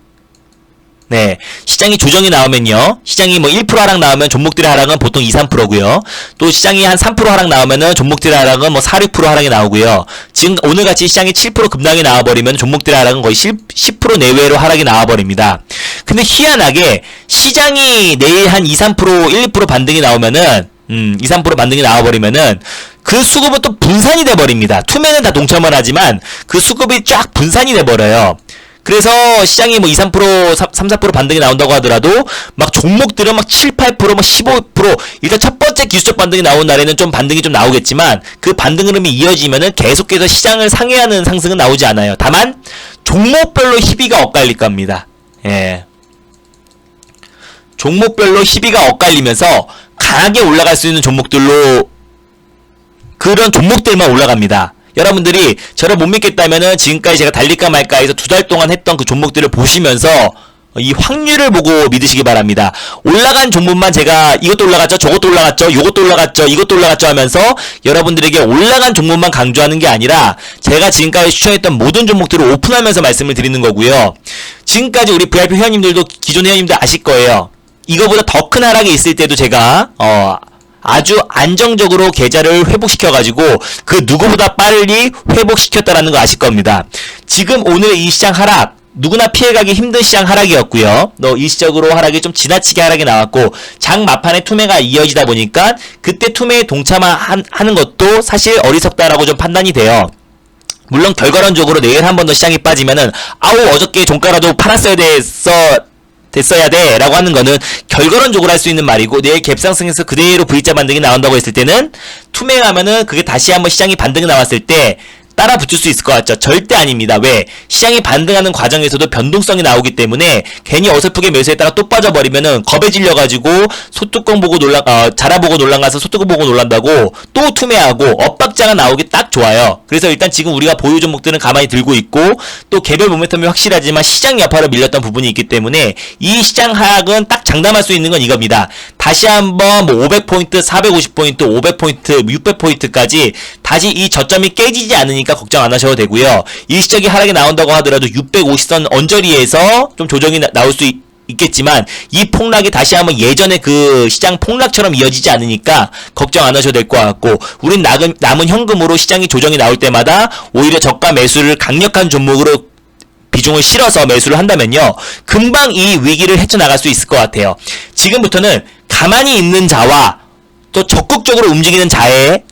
네. 시장이 조정이 나오면요. 시장이 뭐 1% 하락 나오면 종목들의 하락은 보통 2, 3%고요. 또 시장이 한 3% 하락 나오면은 종목들의 하락은 뭐 4, 6% 하락이 나오고요. 지금 오늘같이 시장이 7% 급락이 나와버리면 종목들의 하락은 거의 10% 내외로 하락이 나와버립니다. 근데 희한하게 시장이 내일 한 2, 3%, 1, 2% 반등이 나오면은 2, 3% 반등이 나와버리면은 그 수급은 또 분산이 돼버립니다. 투매는 다 동참을 하지만 그 수급이 쫙 분산이 돼버려요. 그래서 시장이 뭐 2, 3%, 3, 4% 반등이 나온다고 하더라도 막 종목들은 막 7, 8%, 막 15% 일단 첫 번째 기술적 반등이 나온 날에는 좀 반등이 좀 나오겠지만 그 반등 흐름이 이어지면은 계속해서 시장을 상회하는 상승은 나오지 않아요. 다만 종목별로 희비가 엇갈릴 겁니다. 예. 종목별로 희비가 엇갈리면서 강하게 올라갈 수 있는 종목들로 그런 종목들만 올라갑니다. 여러분들이 저를 못 믿겠다면은 지금까지 제가 달릴까 말까 해서 2달 동안 했던 그 종목들을 보시면서 이 확률을 보고 믿으시기 바랍니다. 올라간 종목만 제가 이것도 올라갔죠, 저것도 올라갔죠, 이것도 올라갔죠, 이것도 올라갔죠 하면서 여러분들에게 올라간 종목만 강조하는 게 아니라 제가 지금까지 추천했던 모든 종목들을 오픈하면서 말씀을 드리는 거고요. 지금까지 우리 VIP 회원님들도 기존 회원님들 아실 거예요. 이거보다 더 큰 하락이 있을 때도 제가 아주 안정적으로 계좌를 회복시켜가지고 그 누구보다 빨리 회복시켰다라는 거 아실 겁니다. 지금 오늘의 이 시장 하락 누구나 피해가기 힘든 시장 하락이었고요. 또 일시적으로 하락이 좀 지나치게 하락이 나왔고 장 막판에 투매가 이어지다 보니까 그때 투매에 동참하는 것도 사실 어리석다라고 좀 판단이 돼요. 물론 결과론적으로 내일 한 번 더 시장이 빠지면은 아우 어저께 종가라도 팔았어야 됐어야 돼 라고 하는 거는 결과론적으로 할 수 있는 말이고 내일 갭상승에서 그대로 V자 반등이 나온다고 했을 때는 투매하면은 그게 다시 한번 시장이 반등이 나왔을 때 따라 붙을 수 있을 것 같죠? 절대 아닙니다. 왜? 시장이 반등하는 과정에서도 변동성이 나오기 때문에 괜히 어설프게 매수했다가 또 빠져버리면은 겁에 질려가지고 소뚜껑 보고 자라보고 놀란 가서 소뚜껑 보고 놀란다고 또 투매하고 엇박자가 나오기 딱 좋아요. 그래서 일단 지금 우리가 보유 종목들은 가만히 들고 있고 또 개별 모멘텀이 확실하지만 시장 여파로 밀렸던 부분이 있기 때문에 이 시장 하락은 딱 장담할 수 있는 건 이겁니다. 다시 한번 뭐 500포인트, 450포인트, 500포인트, 600포인트까지 다시 이 저점이 깨지지 않으니까 걱정 안 하셔도 되고요. 일시적인 하락이 나온다고 하더라도 650선 언저리에서 좀 조정이 나올 수 있겠지만 이 폭락이 다시 한번 예전의 그 시장 폭락처럼 이어지지 않으니까 걱정 안 하셔도 될 것 같고 우린 남은 현금으로 시장이 조정이 나올 때마다 오히려 저가 매수를 강력한 종목으로 비중을 실어서 매수를 한다면요. 금방 이 위기를 헤쳐나갈 수 있을 것 같아요. 지금부터는 가만히 있는 자와 또 적극적으로 움직이는 자의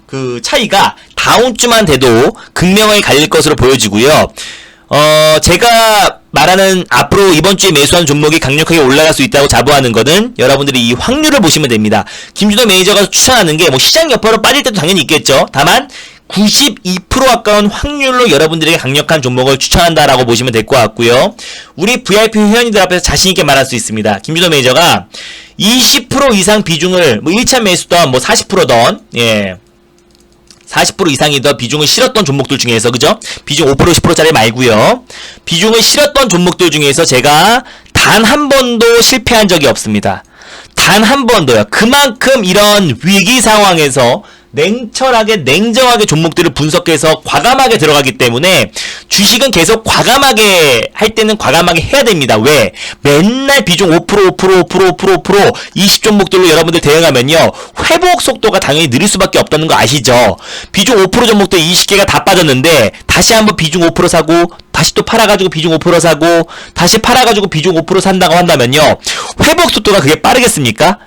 그 차이가 다음 주만 돼도 극명하게 갈릴 것으로 보여지고요. 제가 말하는 앞으로 이번 주에 매수한 종목이 강력하게 올라갈 수 있다고 자부하는 거는 여러분들이 이 확률을 보시면 됩니다. 김준호 매니저가 추천하는 게 뭐 시장 여파로 빠질 때도 당연히 있겠죠. 다만 92% 가까운 확률로 여러분들에게 강력한 종목을 추천한다라고 보시면 될 것 같고요. 우리 VIP 회원님들 앞에서 자신있게 말할 수 있습니다. 김준호 매니저가 20% 이상 비중을 뭐 1차 매수던 뭐 40%던 40% 이상이 더 비중을 실었던 종목들 중에서 그죠? 비중 5% 10%짜리 말고요. 비중을 실었던 종목들 중에서 제가 단 한 번도 실패한 적이 없습니다. 단 한 번도요. 그만큼 이런 위기 상황에서 냉철하게 냉정하게 종목들을 분석해서 과감하게 들어가기 때문에 주식은 계속 과감하게 할 때는 과감하게 해야 됩니다. 왜? 맨날 비중 5% 20종목들로 여러분들 대응하면요. 회복 속도가 당연히 느릴 수밖에 없다는 거 아시죠? 비중 5% 종목들 20개가 다 빠졌는데 다시 한번 비중 5% 사고 다시 또 팔아가지고 비중 5% 사고 다시 팔아가지고 비중 5% 산다고 한다면요. 회복 속도가 그게 빠르겠습니까?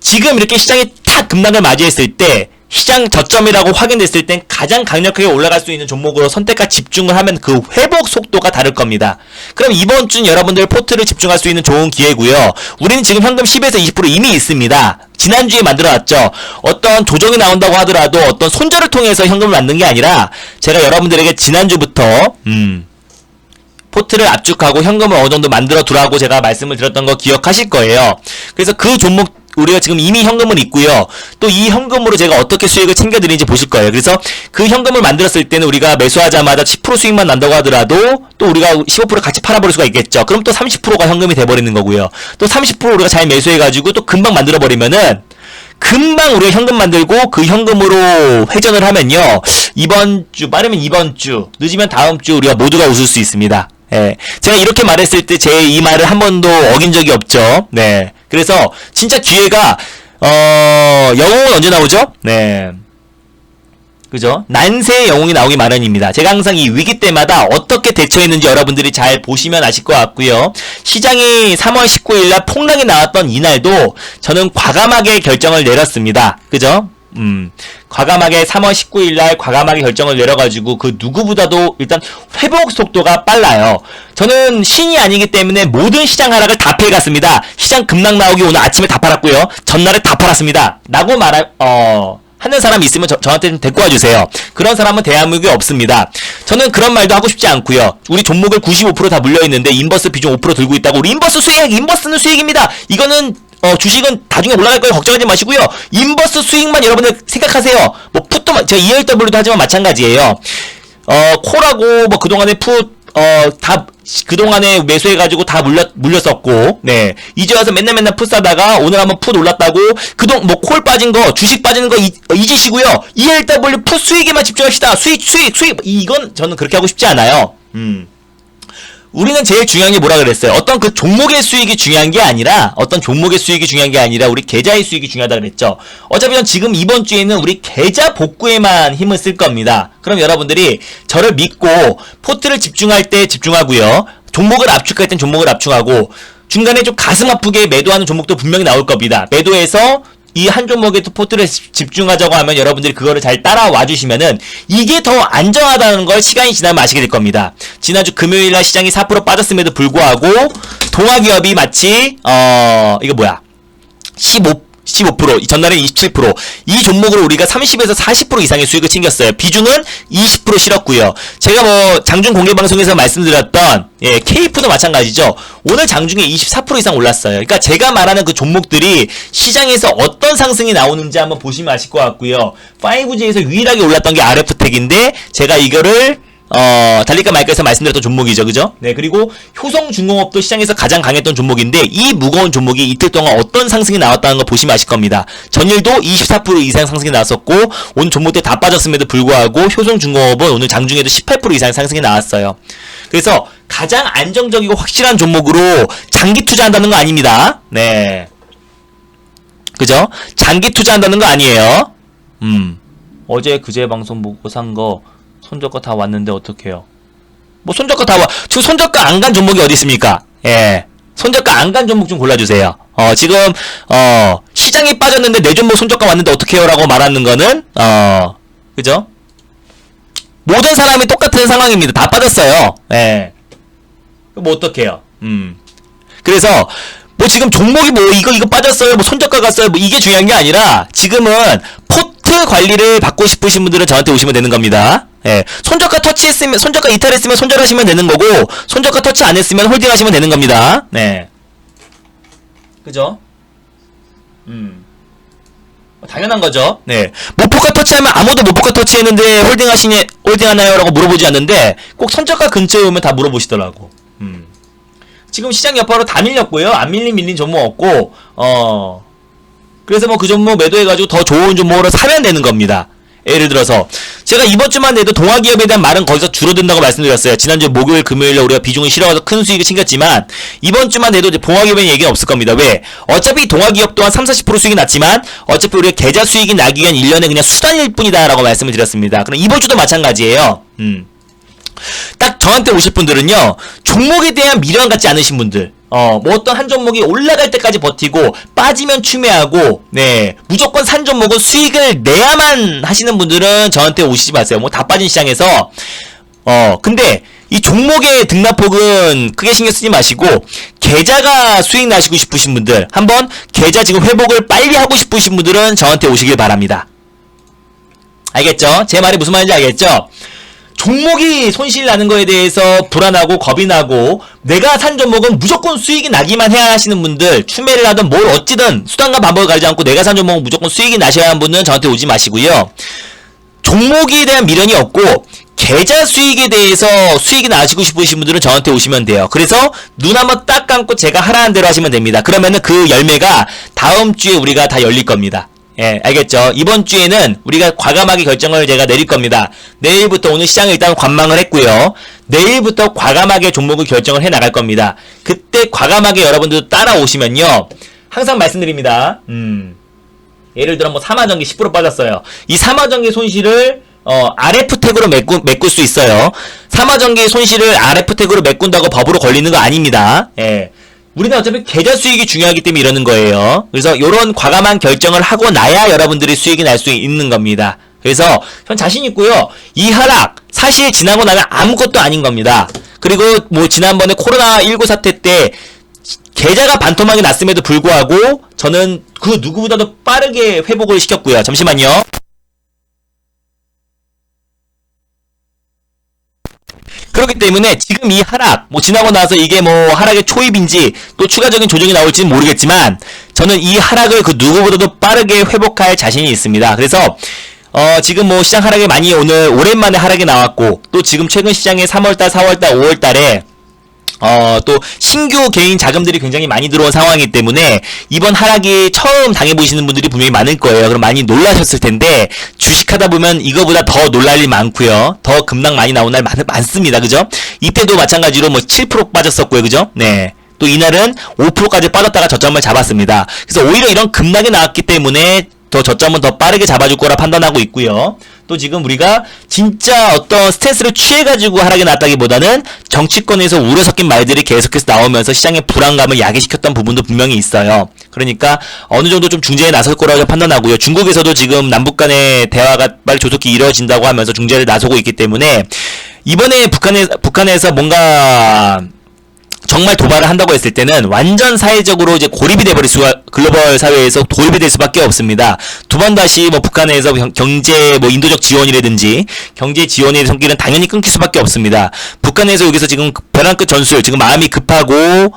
지금 이렇게 시장이 탁 급락을 맞이했을 때 시장 저점이라고 확인됐을 땐 가장 강력하게 올라갈 수 있는 종목으로 선택과 집중을 하면 그 회복 속도가 다를 겁니다. 그럼 이번 주는 여러분들 포트를 집중할 수 있는 좋은 기회고요. 우리는 지금 현금 10에서 20% 이미 있습니다. 지난주에 만들어놨죠. 어떤 조정이 나온다고 하더라도 어떤 손절을 통해서 현금을 만든 게 아니라 제가 여러분들에게 지난주부터 포트를 압축하고 현금을 어느 정도 만들어 두라고 제가 말씀을 드렸던 거 기억하실 거예요. 그래서 그 종목 우리가 지금 이미 현금은 있고요. 또 이 현금으로 제가 어떻게 수익을 챙겨드리는지 보실 거예요. 그래서 그 현금을 만들었을 때는 우리가 매수하자마자 10% 수익만 난다고 하더라도 또 우리가 15% 같이 팔아버릴 수가 있겠죠. 그럼 또 30%가 현금이 돼버리는 거고요. 또 30% 우리가 잘 매수해가지고 또 금방 만들어버리면은 금방 우리가 현금 만들고 그 현금으로 회전을 하면요. 이번 주, 빠르면 이번 주, 늦으면 다음 주 우리가 모두가 웃을 수 있습니다. 예. 제가 이렇게 말했을 때 제 이 말을 한 번도 어긴 적이 없죠. 네. 그래서 진짜 기회가 영웅은 언제 나오죠? 네. 그죠? 난세의 영웅이 나오기 마련입니다. 제가 항상 이 위기 때마다 어떻게 대처했는지 여러분들이 잘 보시면 아실 것 같고요. 시장이 3월 19일날 폭락이 나왔던 이날도 저는 과감하게 결정을 내렸습니다. 그죠? 과감하게 3월 19일날 과감하게 결정을 내려가지고 그 누구보다도 일단 회복 속도가 빨라요. 저는 신이 아니기 때문에 모든 시장 하락을 다 피해갔습니다. 시장 급락 나오기 오늘 아침에 다 팔았고요. 전날에 다 팔았습니다. 라고 하는 사람이 있으면 저한테 좀 데리고 와주세요. 그런 사람은 대한민국에 없습니다. 저는 그런 말도 하고 싶지 않고요. 우리 종목을 95% 다 물려있는데 인버스 비중 5% 들고 있다고 우리 인버스 수익, 인버스는 수익입니다. 이거는 주식은 나중에 올라갈 거예요. 걱정하지 마시고요. 인버스 수익만 여러분들 생각하세요. 뭐 풋도 제가 ELW도 하지만 마찬가지예요. 콜하고 뭐 그동안에 다 그동안에 매수해가지고 다 물렸었고, 네. 이제 와서 맨날 풋 사다가 오늘 한번 풋 올랐다고 뭐 콜 빠진 거, 주식 빠지는 거 잊으시고요. ELW 풋 수익에만 집중합시다. 수익. 이건 저는 그렇게 하고 싶지 않아요. 우리는 제일 중요한 게 뭐라 그랬어요? 어떤 그 종목의 수익이 중요한 게 아니라, 우리 계좌의 수익이 중요하다 그랬죠. 어차피 전 지금 이번 주에는 우리 계좌 복구에만 힘을 쓸 겁니다. 그럼 여러분들이 저를 믿고 포트를 집중할 때 집중하고요. 종목을 압축할 땐 종목을 압축하고, 중간에 좀 가슴 아프게 매도하는 종목도 분명히 나올 겁니다. 매도해서 이 한 종목에 포트를 집중하자고 하면 여러분들이 그거를 잘 따라와 주시면은 이게 더 안정하다는 걸 시간이 지나면 아시게 될 겁니다. 지난주 금요일날 시장이 4% 빠졌음에도 불구하고 동아기업이 마치 이거 뭐야 15%, 전날엔 27%. 이 종목으로 우리가 30에서 40% 이상의 수익을 챙겼어요. 비중은 20% 실었고요. 제가 뭐 장중 공개 방송에서 말씀드렸던 K푸도 마찬가지죠. 오늘 장중에 24% 이상 올랐어요. 그러니까 제가 말하는 그 종목들이 시장에서 어떤 상승이 나오는지 한번 보시면 아실 것 같고요. 5G에서 유일하게 올랐던 게 RF텍인데 제가 이거를 달릴까 말까에서 말씀드렸던 종목이죠. 그죠? 네, 그리고 효성중공업도 시장에서 가장 강했던 종목인데 이 무거운 종목이 이틀 동안 어떤 상승이 나왔다는 거 보시면 아실 겁니다. 전일도 24% 이상 상승이 나왔었고 오늘 종목들 다 빠졌음에도 불구하고 효성중공업은 오늘 장중에도 18% 이상 상승이 나왔어요. 그래서 가장 안정적이고 확실한 종목으로 장기 투자한다는 거 아닙니다. 네. 그죠? 장기 투자한다는 거 아니에요. 어제 그제 방송 보고 산 거 손저가 다 왔는데 어떡해요? 뭐 손저가 다 지금 손저가 안 간 종목이 어디 있습니까? 예. 손저가 안 간 종목 좀 골라주세요. 지금 시장이 빠졌는데 내 종목 손저가 왔는데 어떡해요? 라고 말하는 거는 그죠? 모든 사람이 똑같은 상황입니다. 다 빠졌어요. 예. 뭐 어떡해요? 그래서 뭐 지금 종목이 뭐 이거 빠졌어요. 뭐 손저가 갔어요. 뭐 이게 중요한 게 아니라 지금은 포트 관리를 받고 싶으신 분들은 저한테 오시면 되는 겁니다. 예. 손저가 터치했으면, 손저가 이탈했으면 손절하시면 되는 거고, 손저가 터치 안 했으면 홀딩 하시면 되는 겁니다. 네. 그죠? 당연한 거죠. 네. 목표가 터치하면 아무도 목표가 터치했는데 홀딩 하나요? 라고 물어보지 않는데, 꼭 손저가 근처에 오면 다 물어보시더라고. 지금 시장 여파로 다 밀렸고요. 안 밀린 종목 없고, 그래서 뭐 그 종목 매도해가지고 더 좋은 종목으로 사면 되는 겁니다. 예를 들어서 제가 이번 주만 해도 동아기업에 대한 말은 거기서 줄어든다고 말씀드렸어요. 지난주 목요일 금요일에 우리가 비중을 실어가서 큰 수익을 챙겼지만 이번 주만 해도 동아기업에는 얘기는 없을 겁니다. 왜? 어차피 동아기업 또한 30-40% 수익이 났지만 어차피 우리가 계좌 수익이 나기 위한 1년에 그냥 수단일 뿐이다 라고 말씀을 드렸습니다. 그럼 이번 주도 마찬가지예요. 딱 저한테 오실 분들은요 종목에 대한 미련 갖지 않으신 분들, 뭐 어떤 한 종목이 올라갈 때까지 버티고 빠지면 추매하고 네 무조건 산 종목은 수익을 내야만 하시는 분들은 저한테 오시지 마세요. 뭐 다 빠진 시장에서 근데 이 종목의 등락폭은 크게 신경 쓰지 마시고 계좌가 수익 나시고 싶으신 분들 한번 계좌 지금 회복을 빨리 하고 싶으신 분들은 저한테 오시길 바랍니다. 알겠죠? 제 말이 무슨 말인지 알겠죠? 종목이 손실 나는 거에 대해서 불안하고 겁이 나고 내가 산 종목은 무조건 수익이 나기만 해야 하시는 분들 추매를 하든 뭘 어찌든 수단과 방법을 가리지 않고 내가 산 종목은 무조건 수익이 나셔야 하는 분은 저한테 오지 마시고요. 종목에 대한 미련이 없고 계좌 수익에 대해서 수익이 나시고 싶으신 분들은 저한테 오시면 돼요. 그래서 눈 한번 딱 감고 제가 하라는 대로 하시면 됩니다. 그러면은 그 열매가 다음 주에 우리가 다 열릴 겁니다. 예, 알겠죠? 이번 주에는 우리가 과감하게 결정을 제가 내릴 겁니다. 내일부터 오늘 시장을 일단 관망을 했고요. 내일부터 과감하게 종목을 결정을 해 나갈 겁니다. 그때 과감하게 여러분들도 따라오시면요. 항상 말씀드립니다. 예를 들어 뭐 삼화전기 10% 빠졌어요. 이 삼화전기 손실을 RF 태그로 메꿀 수 있어요. 삼화전기 손실을 RF 태그로 메꾼다고 법으로 걸리는 거 아닙니다. 예. 우리는 어차피 계좌 수익이 중요하기 때문에 이러는 거예요. 그래서 요런 과감한 결정을 하고 나야 여러분들이 수익이 날 수 있는 겁니다. 그래서 전 자신 있고요. 이 하락 사실 지나고 나면 아무것도 아닌 겁니다. 그리고 뭐 지난번에 코로나19 사태 때 계좌가 반토막이 났음에도 불구하고 저는 그 누구보다도 빠르게 회복을 시켰고요. 잠시만요. 그렇기 때문에 지금 이 하락 뭐 지나고 나서 이게 뭐 하락의 초입인지 또 추가적인 조정이 나올지는 모르겠지만 저는 이 하락을 그 누구보다도 빠르게 회복할 자신이 있습니다. 그래서 지금 뭐 시장 하락이 많이 오늘 오랜만에 하락이 나왔고 또 지금 최근 시장에 3월달, 4월달, 5월달에 또 신규 개인 자금들이 굉장히 많이 들어온 상황이기 때문에 이번 하락이 처음 당해보시는 분들이 분명히 많을 거예요. 그럼 많이 놀라셨을 텐데 주식하다 보면 이거보다 더 놀랄 일 많고요. 더 급락 많이 나온 날 많습니다. 그죠? 이때도 마찬가지로 뭐 7% 빠졌었고요. 그죠? 네. 또 이날은 5%까지 빠졌다가 저점을 잡았습니다. 그래서 오히려 이런 급락이 나왔기 때문에 더 저점은 더 빠르게 잡아줄 거라 판단하고 있고요. 또 지금 우리가 진짜 어떤 스탠스를 취해가지고 하락이 났다기보다는 정치권에서 우려 섞인 말들이 계속해서 나오면서 시장의 불안감을 야기시켰던 부분도 분명히 있어요. 그러니까 어느 정도 좀 중재에 나설 거라고 판단하고요. 중국에서도 지금 남북 간의 대화가 빨리 조속히 이루어진다고 하면서 중재를 나서고 있기 때문에 이번에 북한에서 뭔가 정말 도발을 한다고 했을 때는 완전 사회적으로 이제 고립이 돼버릴 수가 글로벌 사회에서 고립이 될 수밖에 없습니다. 두 번 다시 뭐 북한에서 경제 뭐 인도적 지원이라든지 경제 지원의 손길은 당연히 끊길 수밖에 없습니다. 북한에서 여기서 지금 벼랑 끝 전술 지금 마음이 급하고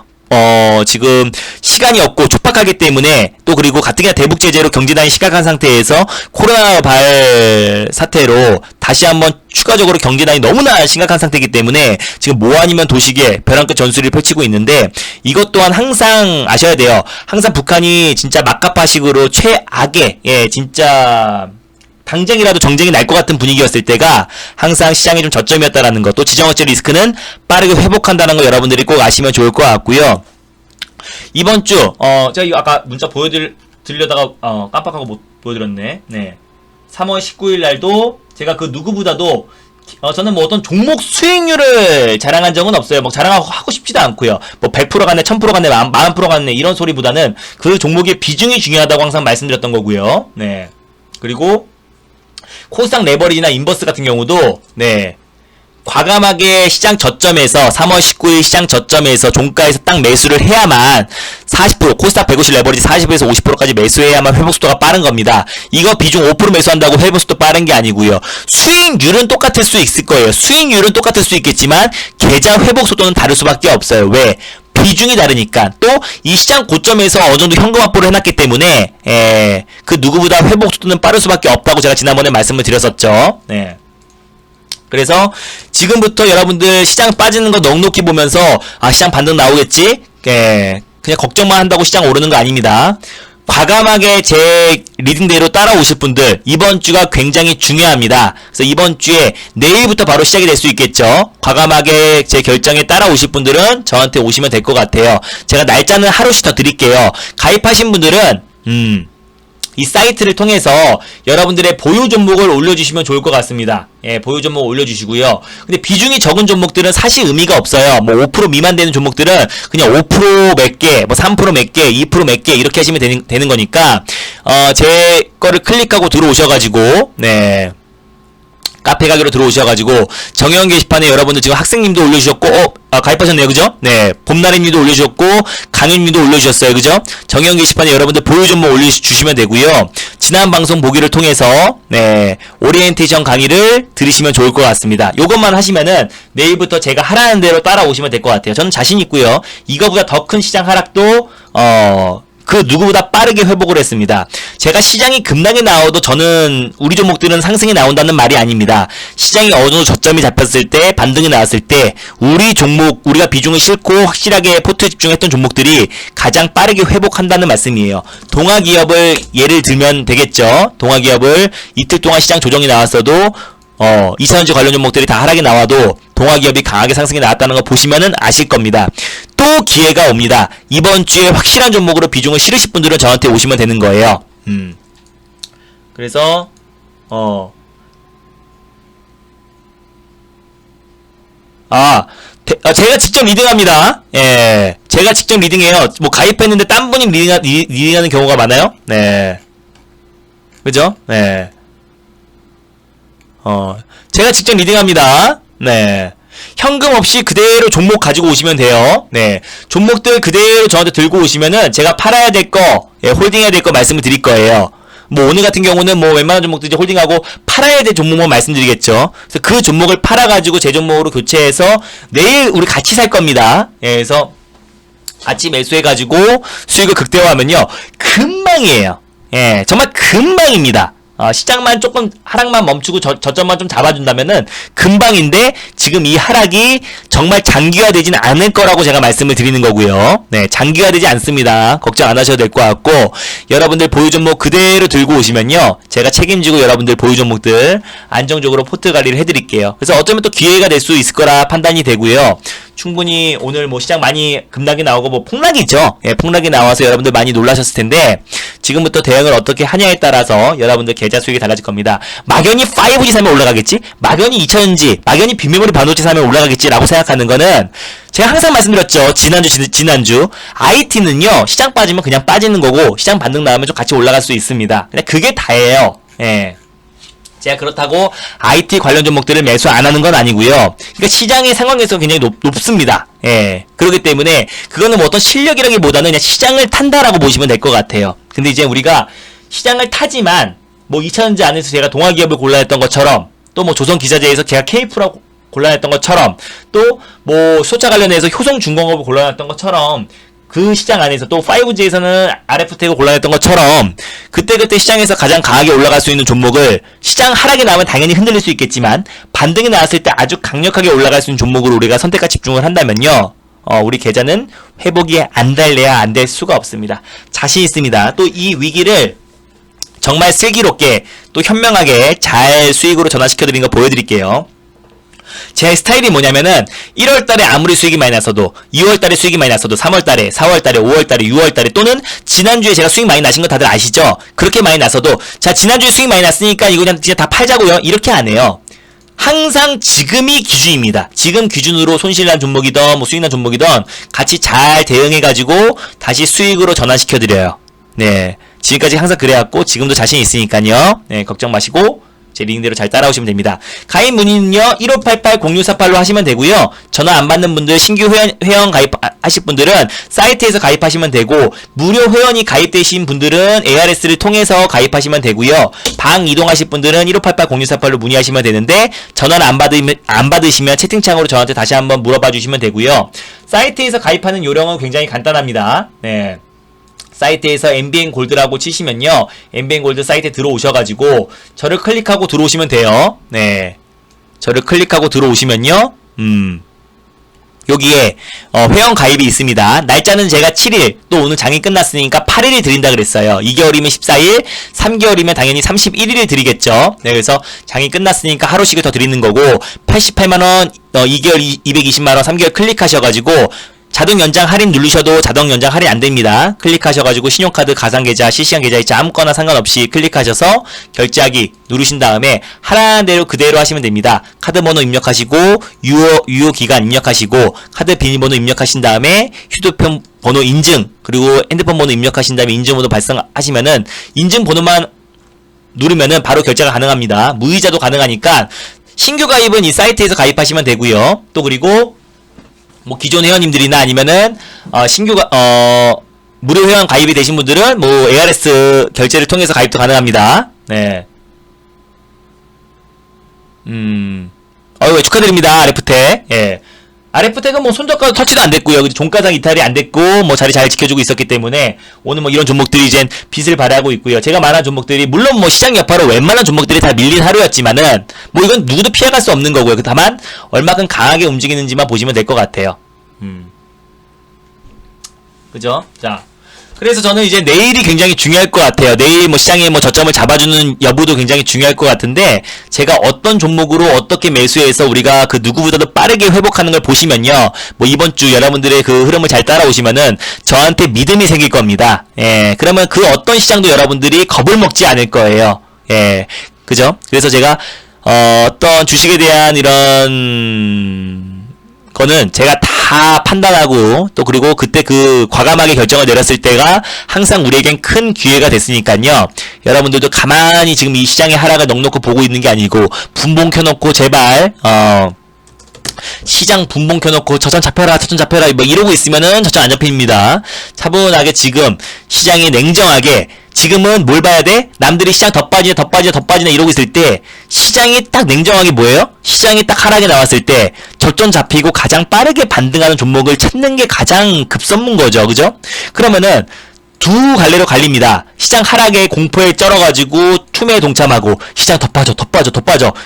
지금 시간이 없고 촉박하기 때문에 또 그리고 가뜩이나 대북 제재로 경제난이 심각한 상태에서 코로나 발 사태로 다시 한번 추가적으로 경제난이 너무나 심각한 상태이기 때문에 지금 뭐 아니면 도시계 벼랑 끝 전술을 펼치고 있는데 이것 또한 항상 아셔야 돼요. 항상 북한이 진짜 막가파식으로 최악의 진짜 당장이라도 정쟁이 날 것 같은 분위기였을 때가 항상 시장이 좀 저점이었다라는 것, 또 지정학적 리스크는 빠르게 회복한다는 거 여러분들이 꼭 아시면 좋을 것 같고요. 이번 주 제가 이거 아까 문자 보여드리려다가 깜빡하고 못 보여드렸네. 네, 3월 19일 날도 제가 그 누구보다도 저는 뭐 어떤 종목 수익률을 자랑한 적은 없어요. 뭐 자랑하고 싶지도 않고요. 뭐 100% 갔네, 1000% 갔네, 10,000% 갔네 이런 소리보다는 그 종목의 비중이 중요하다고 항상 말씀드렸던 거고요. 네, 그리고 코스닥 레버리지나 인버스 같은 경우도 네 과감하게 시장 저점에서 3월 19일 시장 저점에서 종가에서 딱 매수를 해야만 40% 코스닥 150 레버리지 40에서 50%까지 매수해야만 회복 속도가 빠른 겁니다. 이거 비중 5% 매수한다고 회복 속도 빠른 게 아니고요. 수익률은 똑같을 수 있을 거예요. 수익률은 똑같을 수 있겠지만 계좌 회복 속도는 다를 수밖에 없어요. 왜? 비중이 다르니까. 또 이 시장 고점에서 어느 정도 현금 확보를 해놨기 때문에 그 누구보다 회복 속도는 빠를 수밖에 없다고 제가 지난번에 말씀을 드렸었죠. 네. 그래서 지금부터 여러분들 시장 빠지는 거 넉넉히 보면서 시장 반등 나오겠지? 그냥 걱정만 한다고 시장 오르는 거 아닙니다. 과감하게 제 리딩대로 따라오실 분들 이번 주가 굉장히 중요합니다. 그래서 이번 주에 내일부터 바로 시작이 될 수 있겠죠. 과감하게 제 결정에 따라오실 분들은 저한테 오시면 될 것 같아요. 제가 날짜는 하루씩 더 드릴게요. 가입하신 분들은 이 사이트를 통해서 여러분들의 보유 종목을 올려주시면 좋을 것 같습니다. 예, 보유 종목 올려주시고요. 근데 비중이 적은 종목들은 사실 의미가 없어요. 뭐 5% 미만 되는 종목들은 그냥 5% 몇 개, 뭐 3% 몇 개, 2% 몇 개 이렇게 하시면 되는 거니까 제 거를 클릭하고 들어오셔가지고 네. 카페 가기로 들어오셔가지고 정형 게시판에 여러분들 지금 학생님도 올려주셨고 가입하셨네요, 그죠? 네, 봄나래님도 올려주셨고 강윤님도 올려주셨어요, 그죠? 정형 게시판에 여러분들 보유 종목 올려주시면 되고요. 지난 방송 보기를 통해서 네 오리엔테이션 강의를 들으시면 좋을 것 같습니다. 요것만 하시면은 내일부터 제가 하라는 대로 따라오시면 될 것 같아요. 저는 자신 있고요. 이거보다 더 큰 시장 하락도 그 누구보다 빠르게 회복을 했습니다. 제가 시장이 급락이 나와도 저는 우리 종목들은 상승이 나온다는 말이 아닙니다. 시장이 어느 정도 저점이 잡혔을 때 반등이 나왔을 때 우리 종목 우리가 비중을 싣고 확실하게 포트에 집중했던 종목들이 가장 빠르게 회복한다는 말씀이에요. 동아기업을 예를 들면 되겠죠. 동아기업을 이틀 동안 시장 조정이 나왔어도 2차전지 관련 종목들이 다 하락이 나와도 동아기업이 강하게 상승이 나왔다는 거 보시면은 아실 겁니다. 또 기회가 옵니다. 이번 주에 확실한 종목으로 비중을 실으실 분들은 저한테 오시면 되는 거예요. 그래서 제가 직접 리딩합니다. 예, 제가 직접 리딩해요. 뭐 가입했는데 딴 분이 리딩하는 경우가 많아요. 네, 그죠? 네. 제가 직접 리딩합니다. 네. 현금 없이 그대로 종목 가지고 오시면 돼요. 네. 종목들 그대로 저한테 들고 오시면은 제가 팔아야 될 거, 예, 홀딩해야 될 거 말씀을 드릴 거예요. 뭐 오늘 같은 경우는 뭐 웬만한 종목들 이제 홀딩하고 팔아야 될 종목만 말씀드리겠죠. 그래서 그 종목을 팔아가지고 제 종목으로 교체해서 내일 우리 같이 살 겁니다. 예, 그래서 같이 매수해가지고 수익을 극대화하면요. 금방이에요. 예, 정말 금방입니다. 시장만 조금 하락만 멈추고 저점만 좀 잡아준다면은 금방인데 지금 이 하락이 정말 장기화되진 않을 거라고 제가 말씀을 드리는 거고요. 네, 장기화되지 않습니다. 걱정 안 하셔도 될 것 같고 여러분들 보유 종목 그대로 들고 오시면요. 제가 책임지고 여러분들 보유 종목들 안정적으로 포트 관리를 해드릴게요. 그래서 어쩌면 또 기회가 될 수 있을 거라 판단이 되고요. 충분히 오늘 뭐 시장 많이 급락이 나오고 뭐 폭락이죠. 예, 폭락이 나와서 여러분들 많이 놀라셨을 텐데 지금부터 대응을 어떻게 하냐에 따라서 여러분들 계좌 수익이 달라질 겁니다. 막연히 5G 사면 올라가겠지? 막연히 2차전지, 막연히 빅메모리 반도체 사면 올라가겠지라고 생각하는 거는 제가 항상 말씀드렸죠. 지난주 IT는요. 시장 빠지면 그냥 빠지는 거고 시장 반등 나오면 좀 같이 올라갈 수 있습니다. 그냥 그게 다예요. 예. 제가 그렇다고 IT 관련 종목들을 매수 안 하는 건 아니고요. 그러니까 시장의 상황에서 굉장히 높습니다. 예. 그렇기 때문에 그거는 뭐 어떤 실력이라기보다는 그냥 시장을 탄다라고 보시면 될 것 같아요. 근데 이제 우리가 시장을 타지만 뭐 2차전지 안에서 제가 동아기업을 골라냈던 것처럼 또 뭐 조선기자재에서 제가 K프라고 골라냈던 것처럼 또 뭐 수소차 관련해서 효성중공업을 골라냈던 것처럼 그 시장 안에서 또 5G에서는 RF텍을 골라냈던 것처럼 그때그때 시장에서 가장 강하게 올라갈 수 있는 종목을 시장 하락이 나오면 당연히 흔들릴 수 있겠지만 반등이 나왔을 때 아주 강력하게 올라갈 수 있는 종목으로 우리가 선택과 집중을 한다면요. 우리 계좌는 회복이 안 될래야 안 될 수가 없습니다. 자신 있습니다. 또 이 위기를 정말 슬기롭게 또 현명하게 잘 수익으로 전환시켜드린 거 보여드릴게요. 제 스타일이 뭐냐면은 1월달에 아무리 수익이 많이 났어도 2월달에 수익이 많이 났어도 3월달에 4월달에 5월달에 6월달에 또는 지난주에 제가 수익 많이 나신 거 다들 아시죠? 그렇게 많이 나서도 자 지난주에 수익 많이 났으니까 이거 그냥 진짜 다 팔자고요 이렇게 안 해요. 항상 지금이 기준입니다. 지금 기준으로 손실난 종목이든 뭐 수익난 종목이든 같이 잘 대응해가지고 다시 수익으로 전환시켜드려요. 네, 지금까지 항상 그래왔고 지금도 자신 있으니까요. 네, 걱정 마시고 제 링대로 잘 따라오시면 됩니다. 가입 문의는요 1588-0648로 하시면 되고요. 전화 안 받는 분들 신규 회원 가입하실 분들은 사이트에서 가입하시면 되고 무료 회원이 가입되신 분들은 ARS를 통해서 가입하시면 되고요. 방 이동하실 분들은 1588-0648로 문의하시면 되는데 전화를 안 받으시면 채팅창으로 저한테 다시 한번 물어봐 주시면 되고요. 사이트에서 가입하는 요령은 굉장히 간단합니다. 네. 사이트에서 MBN 골드라고 치시면요. MBN 골드 사이트에 들어오셔가지고 저를 클릭하고 들어오시면 돼요. 네. 저를 클릭하고 들어오시면요. 여기에 회원 가입이 있습니다. 날짜는 제가 7일, 또 오늘 장이 끝났으니까 8일을 드린다 그랬어요. 2개월이면 14일, 3개월이면 당연히 31일을 드리겠죠. 네, 그래서 장이 끝났으니까 하루씩을 더 드리는 거고 88만원, 2개월 220만원, 3개월 클릭하셔가지고 자동 연장 할인 누르셔도 자동 연장 할인 안됩니다. 클릭하셔가지고 신용카드, 가상계좌, 실시간 계좌이체 아무거나 상관없이 클릭하셔서 결제하기 누르신 다음에 하라는 대로 그대로 하시면 됩니다. 카드 번호 입력하시고 유효 기간 입력하시고 카드 비밀번호 입력하신 다음에 휴대폰 번호 인증 그리고 핸드폰 번호 입력하신 다음에 인증번호 발송하시면은 인증번호만 누르면은 바로 결제가 가능합니다. 무이자도 가능하니까 신규 가입은 이 사이트에서 가입하시면 되고요. 또 그리고 뭐 기존 회원님들이나 아니면은 무료 회원 가입이 되신 분들은 뭐 ARS 결제를 통해서 가입도 가능합니다. 네. 축하드립니다. RF택. 예. RF택은 뭐 손절가도 터치도 안 됐고요. 종가상 이탈이 안 됐고 뭐 자리 잘 지켜주고 있었기 때문에 오늘 뭐 이런 종목들이 이젠 빛을 발하고 있고요. 제가 말한 종목들이 물론 뭐 시장 여파로 웬만한 종목들이 다 밀린 하루였지만은 뭐 이건 누구도 피해갈 수 없는 거고요. 다만 얼마큼 강하게 움직이는지만 보시면 될 것 같아요. 그죠? 자. 그래서 저는 이제 내일이 굉장히 중요할 것 같아요. 내일 뭐 시장에 뭐 저점을 잡아주는 여부도 굉장히 중요할 것 같은데 제가 어떤 종목으로 어떻게 매수해서 우리가 그 누구보다도 빠르게 회복하는 걸 보시면요. 뭐 이번 주 여러분들의 그 흐름을 잘 따라오시면은 저한테 믿음이 생길 겁니다. 예. 그러면 그 어떤 시장도 여러분들이 겁을 먹지 않을 거예요. 예. 그죠? 그래서 제가 어떤 주식에 대한 이런 거는 제가 다 판단하고 또 그리고 그때 그 과감하게 결정을 내렸을 때가 항상 우리에겐 큰 기회가 됐으니까요. 여러분들도 가만히 지금 이 시장의 하락을 넉넉히 보고 있는 게 아니고 분봉 켜놓고 제발 시장 분봉 켜놓고 저점 잡혀라 뭐 이러고 있으면은 저점 안 잡힙니다. 차분하게 지금 시장이 냉정하게 지금은 뭘 봐야 돼? 남들이 시장 더 빠지네 이러고 있을 때 시장이 딱 냉정하게 뭐예요? 시장이 딱 하락이 나왔을 때 저점 잡히고 가장 빠르게 반등하는 종목을 찾는 게 가장 급선무인 거죠. 그죠? 그러면은 두 갈래로 갈립니다. 시장 하락에 공포에 쩔어가지고 투매에 동참하고 시장 더 빠져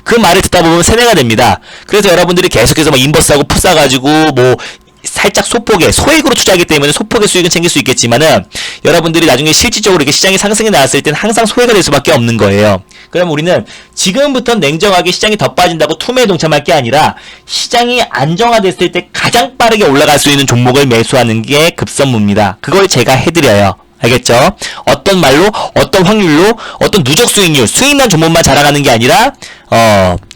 그 말을 듣다 보면 세뇌가 됩니다. 그래서 여러분들이 계속해서 막 인버스하고 푸 싸가지고 뭐 살짝 소액으로 투자하기 때문에 소폭의 수익은 챙길 수 있겠지만은 여러분들이 나중에 실질적으로 이렇게 시장이 상승이 나왔을 때는 항상 소외가 될 수밖에 없는 거예요. 그럼 우리는 지금부터 냉정하게 시장이 더 빠진다고 투매에 동참할 게 아니라 시장이 안정화됐을 때 가장 빠르게 올라갈 수 있는 종목을 매수하는 게 급선무입니다. 그걸 제가 해드려요. 알겠죠? 어떤 말로, 어떤 확률로, 어떤 누적 수익률, 수익난 종목만 자랑하는 게 아니라,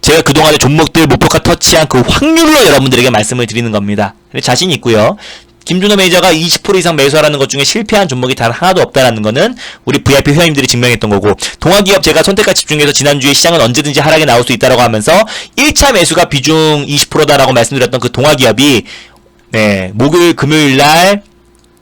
제가 그동안의 종목들 목표가 터치한 그 확률로 여러분들에게 말씀을 드리는 겁니다. 자신 있고요. 김준호 매니저가 20% 이상 매수하라는 것 중에 실패한 종목이 단 하나도 없다라는 거는 우리 VIP 회원님들이 증명했던 거고, 동아기업 제가 선택과 집중해서 지난주에 시장은 언제든지 하락에 나올 수 있다라고 하면서 1차 매수가 비중 20%다라고 말씀드렸던 그 동아기업이 목요일 금요일 날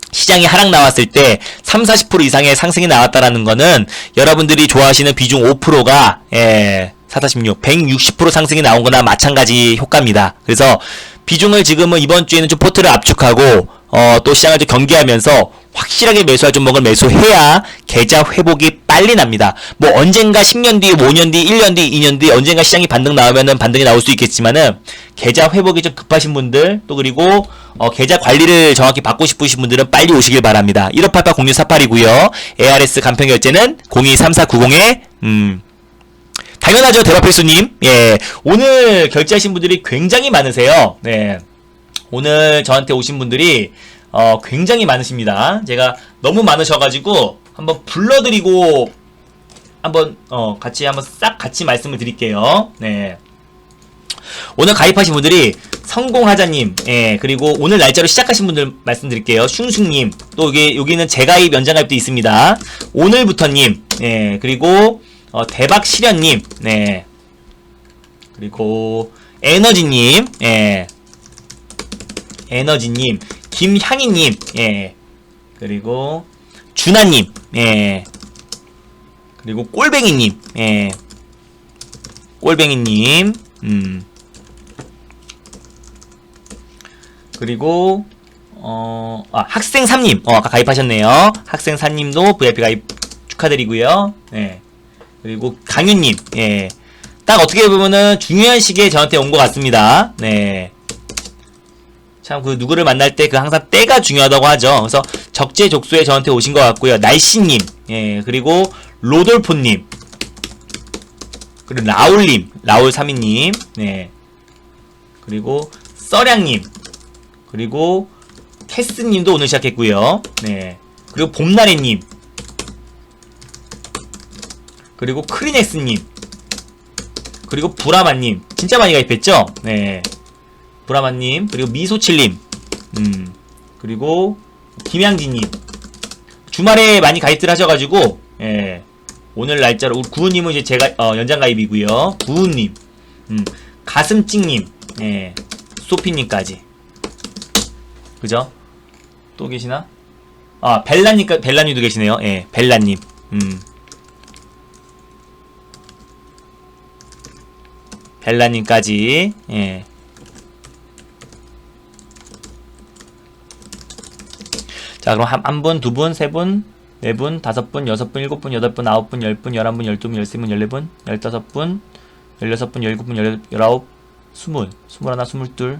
시장이 하락 나왔을 때 30-40% 이상의 상승이 나왔다라는 거는 여러분들이 좋아하시는 비중 5%가 4-16 160% 상승이 나온 거나 마찬가지 효과입니다. 그래서 비중을 지금은 이번 주에는 좀 포트를 압축하고 또 시장을 좀 경계하면서 확실하게 매수할 종목을 매수해야 계좌 회복이 빨리 납니다. 뭐 언젠가 10년 뒤, 5년 뒤, 1년 뒤, 2년 뒤 언젠가 시장이 반등 나오면은 반등이 나올 수 있겠지만은 계좌 회복이 좀 급하신 분들 또 그리고 계좌 관리를 정확히 받고 싶으신 분들은 빨리 오시길 바랍니다. 1588-0648이고요. ARS 간편 결제는 023490에 당연하죠. 대박필수님. 예. 오늘 결제하신 분들이 굉장히 많으세요. 네. 오늘 저한테 오신 분들이 굉장히 많으십니다. 제가 너무 많으셔가지고 한번 불러드리고 한번 싹 같이 말씀을 드릴게요. 네. 오늘 가입하신 분들이 성공하자님, 그리고 오늘 날짜로 시작하신 분들 말씀드릴게요. 슝슝님, 또 여기는 재가입 연장가입도 있습니다. 오늘부터님, 그리고 대박실현님, 그리고 에너지님, 에너지님, 김향희님, 그리고 준하님, 그리고 꼴뱅이님, 꼴뱅이님, 그리고 학생3님, 아까 가입하셨네요. 학생3님도 VIP 가입 축하드리고요. 그리고 강윤님, 딱 어떻게 보면은 중요한 시기에 저한테 온 것 같습니다. 참 그 누구를 만날 때 그 항상 때가 중요하다고 하죠. 그래서 적재적소에 저한테 오신 것 같고요. 날씨님, 그리고 로돌포님, 그리고 라울님, 라울32님, 그리고 써량님, 그리고 캐스님도 오늘 시작했고요. 네. 그리고 봄나래님. 그리고 크리넥스님. 그리고 브라마님. 진짜 많이 가입했죠? 네. 브라마님. 그리고 미소칠님. 그리고 김양진님. 주말에 많이 가입들 하셔가지고, 예. 오늘 날짜로, 우리 구우님은 이제 제가, 연장 가입이고요. 구우님. 가슴찍님. 예. 소피님까지. 그죠? 또 계시나? 아, 벨라님도 계시네요. 예. 벨라님. 벨라님까지. 예. 자, 그럼 한 분, 두 분, 세 분, 네 분, 다섯 분, 여섯 분, 일곱 분, 여덟 분, 아홉 분, 열 분, 11분, 12분, 13분, 14분, 15분, 16분, 17분, 19, 20, 21, 22,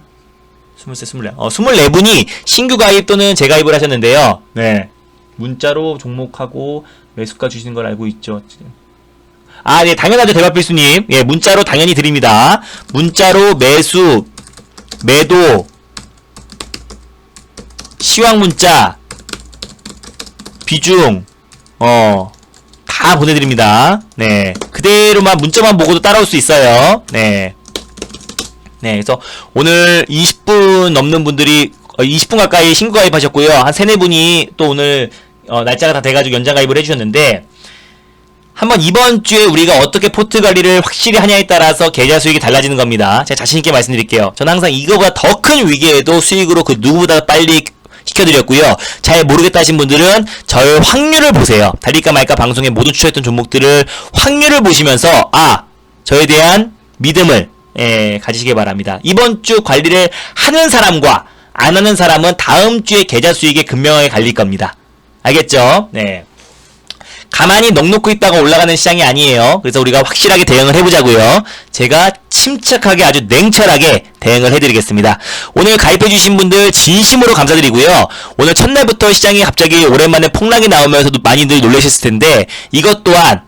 23, 24. 24분이 신규 가입 또는 재가입을 하셨는데요. 네. 문자로 종목하고 매수가 주시는 걸 알고 있죠. 아, 네, 당연하죠, 대박필수님. 예, 문자로 당연히 드립니다. 문자로 매수, 매도, 시황 문자, 비중, 다 보내드립니다. 네. 그대로만, 문자만 보고도 따라올 수 있어요. 네. 네, 그래서 오늘 20분 넘는 분들이, 20분 가까이 신규 가입하셨고요. 한 3, 4분이 또 오늘, 날짜가 다 돼가지고 연장 가입을 해주셨는데, 한번 이번 주에 우리가 어떻게 포트 관리를 확실히 하냐에 따라서 계좌 수익이 달라지는 겁니다. 제가 자신있게 말씀드릴게요. 저는 항상 이거보다 더 큰 위기에도 수익으로 그 누구보다 빨리 시켜드렸고요. 잘 모르겠다 하신 분들은 저의 확률을 보세요. 달릴까 말까 방송에 모두 추천했던 종목들을 확률을 보시면서 저에 대한 믿음을 가지시기 바랍니다. 이번 주 관리를 하는 사람과 안 하는 사람은 다음 주에 계좌 수익에 극명하게 갈릴 겁니다. 알겠죠? 네. 가만히 넋놓고 있다가 올라가는 시장이 아니에요. 그래서 우리가 확실하게 대응을 해보자고요. 제가 침착하게 아주 냉철하게 대응을 해드리겠습니다. 오늘 가입해주신 분들 진심으로 감사드리고요. 오늘 첫날부터 시장이 갑자기 오랜만에 폭락이 나오면서도 많이들 놀라셨을 텐데 이것 또한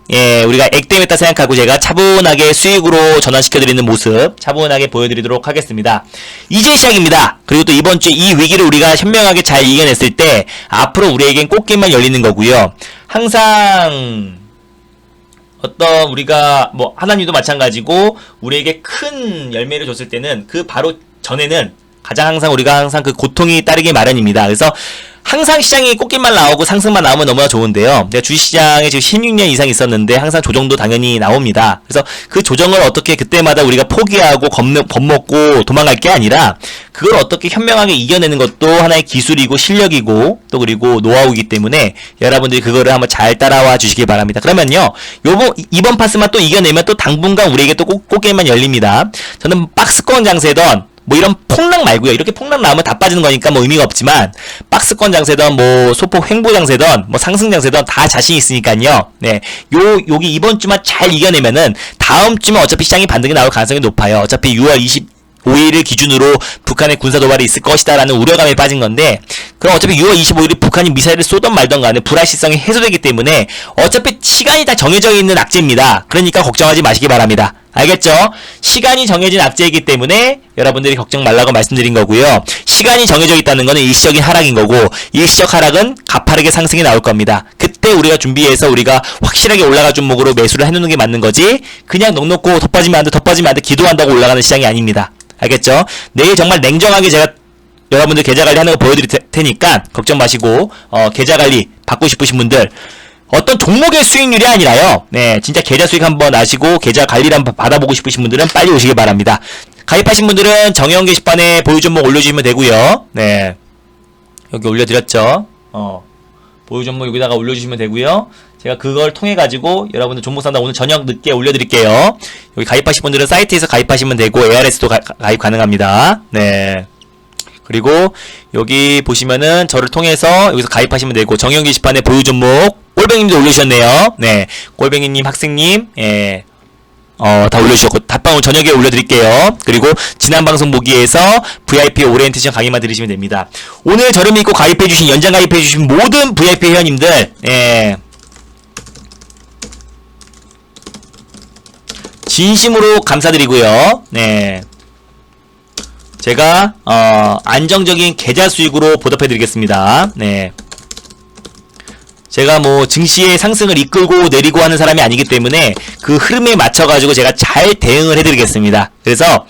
우리가 액땜했다 생각하고 제가 차분하게 수익으로 전환시켜드리는 모습 차분하게 보여드리도록 하겠습니다. 이제 시작입니다. 그리고 또 이번 주에 이 위기를 우리가 현명하게 잘 이겨냈을 때 앞으로 우리에겐 꽃길만 열리는 거고요. 항상 어떤 우리가 뭐 하나님도 마찬가지고 우리에게 큰 열매를 줬을 때는 그 바로 전에는 항상 우리가 항상 그 고통이 따르기 마련입니다. 그래서 항상 시장이 꽃길만 나오고 상승만 나오면 너무나 좋은데요. 내가 주식시장에 지금 16년 이상 있었는데 항상 조정도 당연히 나옵니다. 그래서 그 조정을 어떻게 그때마다 우리가 포기하고 겁먹고 도망갈 게 아니라 그걸 어떻게 현명하게 이겨내는 것도 하나의 기술이고 실력이고 또 그리고 노하우이기 때문에 여러분들이 그거를 한번 잘 따라와 주시기 바랍니다. 그러면요. 이번 파스만 또 이겨내면 또 당분간 우리에게 또 꽃길만 열립니다. 저는 박스권 장세던 뭐 이런 폭락 말고요. 이렇게 폭락 나오면 다 빠지는 거니까 뭐 의미가 없지만 박스권 장세던 뭐 소폭 횡보 장세던 뭐 상승 장세던 다 자신 있으니까요. 네. 여기 이번 주만 잘 이겨내면은 다음 주면 어차피 시장이 반등이 나올 가능성이 높아요. 어차피 6월 25일을 기준으로 북한의 군사 도발이 있을 것이다라는 우려감에 빠진 건데 그럼 어차피 6월 25일에 북한이 미사일을 쏘던 말던 간에 불확실성이 해소되기 때문에 어차피 시간이 다 정해져 있는 악재입니다. 그러니까 걱정하지 마시기 바랍니다. 알겠죠? 시간이 정해진 악재이기 때문에 여러분들이 걱정 말라고 말씀드린 거고요. 시간이 정해져 있다는 거는 일시적인 하락인 거고 일시적 하락은 가파르게 상승이 나올 겁니다. 그때 우리가 준비해서 우리가 확실하게 올라갈 종목으로 매수를 해놓는 게 맞는 거지 그냥 넉넉고 덧빠지면 안 돼 기도한다고 올라가는 시장이 아닙니다. 알겠죠? 내일 정말 냉정하게 제가 여러분들 계좌관리 하는 거 보여드릴 테니까 걱정 마시고 계좌관리 받고 싶으신 분들 어떤 종목의 수익률이 아니라요. 네, 진짜 계좌 수익 한번 아시고 계좌 관리를 한번 받아보고 싶으신 분들은 빨리 오시길 바랍니다. 가입하신 분들은 정형 게시판에 보유 종목 올려주시면 되고요. 네, 여기 올려드렸죠. 보유 종목 여기다가 올려주시면 되고요. 제가 그걸 통해 가지고 여러분들 종목 산다 오늘 저녁 늦게 올려드릴게요. 여기 가입하신 분들은 사이트에서 가입하시면 되고 ARS도 가입 가능합니다. 네. 그리고 여기 보시면은 저를 통해서 여기서 가입하시면 되고 정형 게시판에 보유 종목 꼴뱅이님도 올려주셨네요. 네, 꼴뱅이님, 학생님, 다 올려주셨고 답방을 저녁에 올려드릴게요. 그리고 지난 방송 보기에서 VIP 오리엔테이션 강의만 들으시면 됩니다. 오늘 저를 믿고 가입해주신 연장 가입해주신 모든 VIP 회원님들, 진심으로 감사드리고요. 네. 제가 안정적인 계좌 수익으로 보답해 드리겠습니다. 네. 제가 뭐 증시의 상승을 이끌고 내리고 하는 사람이 아니기 때문에 그 흐름에 맞춰가지고 제가 잘 대응을 해드리겠습니다. 그래서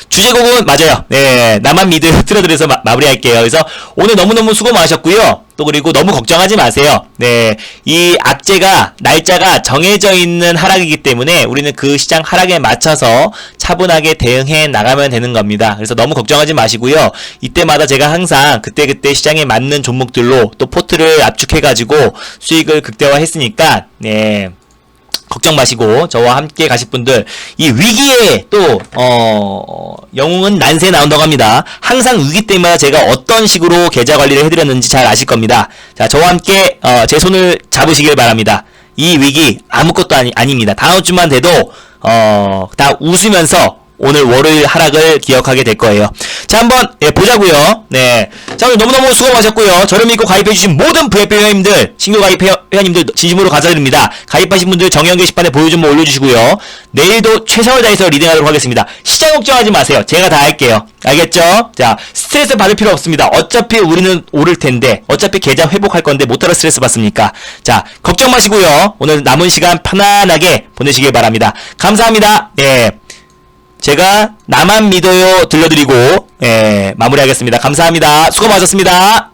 주제곡은 맞아요. 네, 나만 믿어 틀어드려서 마무리할게요. 그래서 오늘 너무너무 수고 많으셨고요. 또 그리고 너무 걱정하지 마세요. 네, 이 악재가 날짜가 정해져 있는 하락이기 때문에 우리는 그 시장 하락에 맞춰서 차분하게 대응해 나가면 되는 겁니다. 그래서 너무 걱정하지 마시고요. 이때마다 제가 항상 그때그때 시장에 맞는 종목들로 또 포트를 압축해가지고 수익을 극대화했으니까 네. 걱정 마시고 저와 함께 가실 분들 이 위기에 또 영웅은 난세에 나온다고 합니다. 항상 위기 때마다 제가 어떤 식으로 계좌 관리를 해드렸는지 잘 아실 겁니다. 자, 저와 함께 제 손을 잡으시길 바랍니다. 이 위기 아무것도 아닙니다. 다음 주만 돼도 다 웃으면서 오늘 월요일 하락을 기억하게 될 거예요. 자, 한번 보자고요. 네, 자, 오늘 너무너무 수고 많으셨고요. 저를 믿고 가입해주신 모든 VIP 회원님들, 신규 가입 회원님들 진심으로 감사드립니다. 가입하신 분들 정형 게시판에 보여 좀 올려주시고요. 내일도 최선을 다해서 리딩하도록 하겠습니다. 시장 걱정하지 마세요. 제가 다 할게요. 알겠죠? 자, 스트레스 받을 필요 없습니다. 어차피 우리는 오를 텐데, 어차피 계좌 회복할 건데 못하러 스트레스 받습니까? 자, 걱정 마시고요. 오늘 남은 시간 편안하게 보내시길 바랍니다. 감사합니다. 네. 제가 나만 믿어요 들려드리고 마무리하겠습니다. 감사합니다. 수고 많으셨습니다.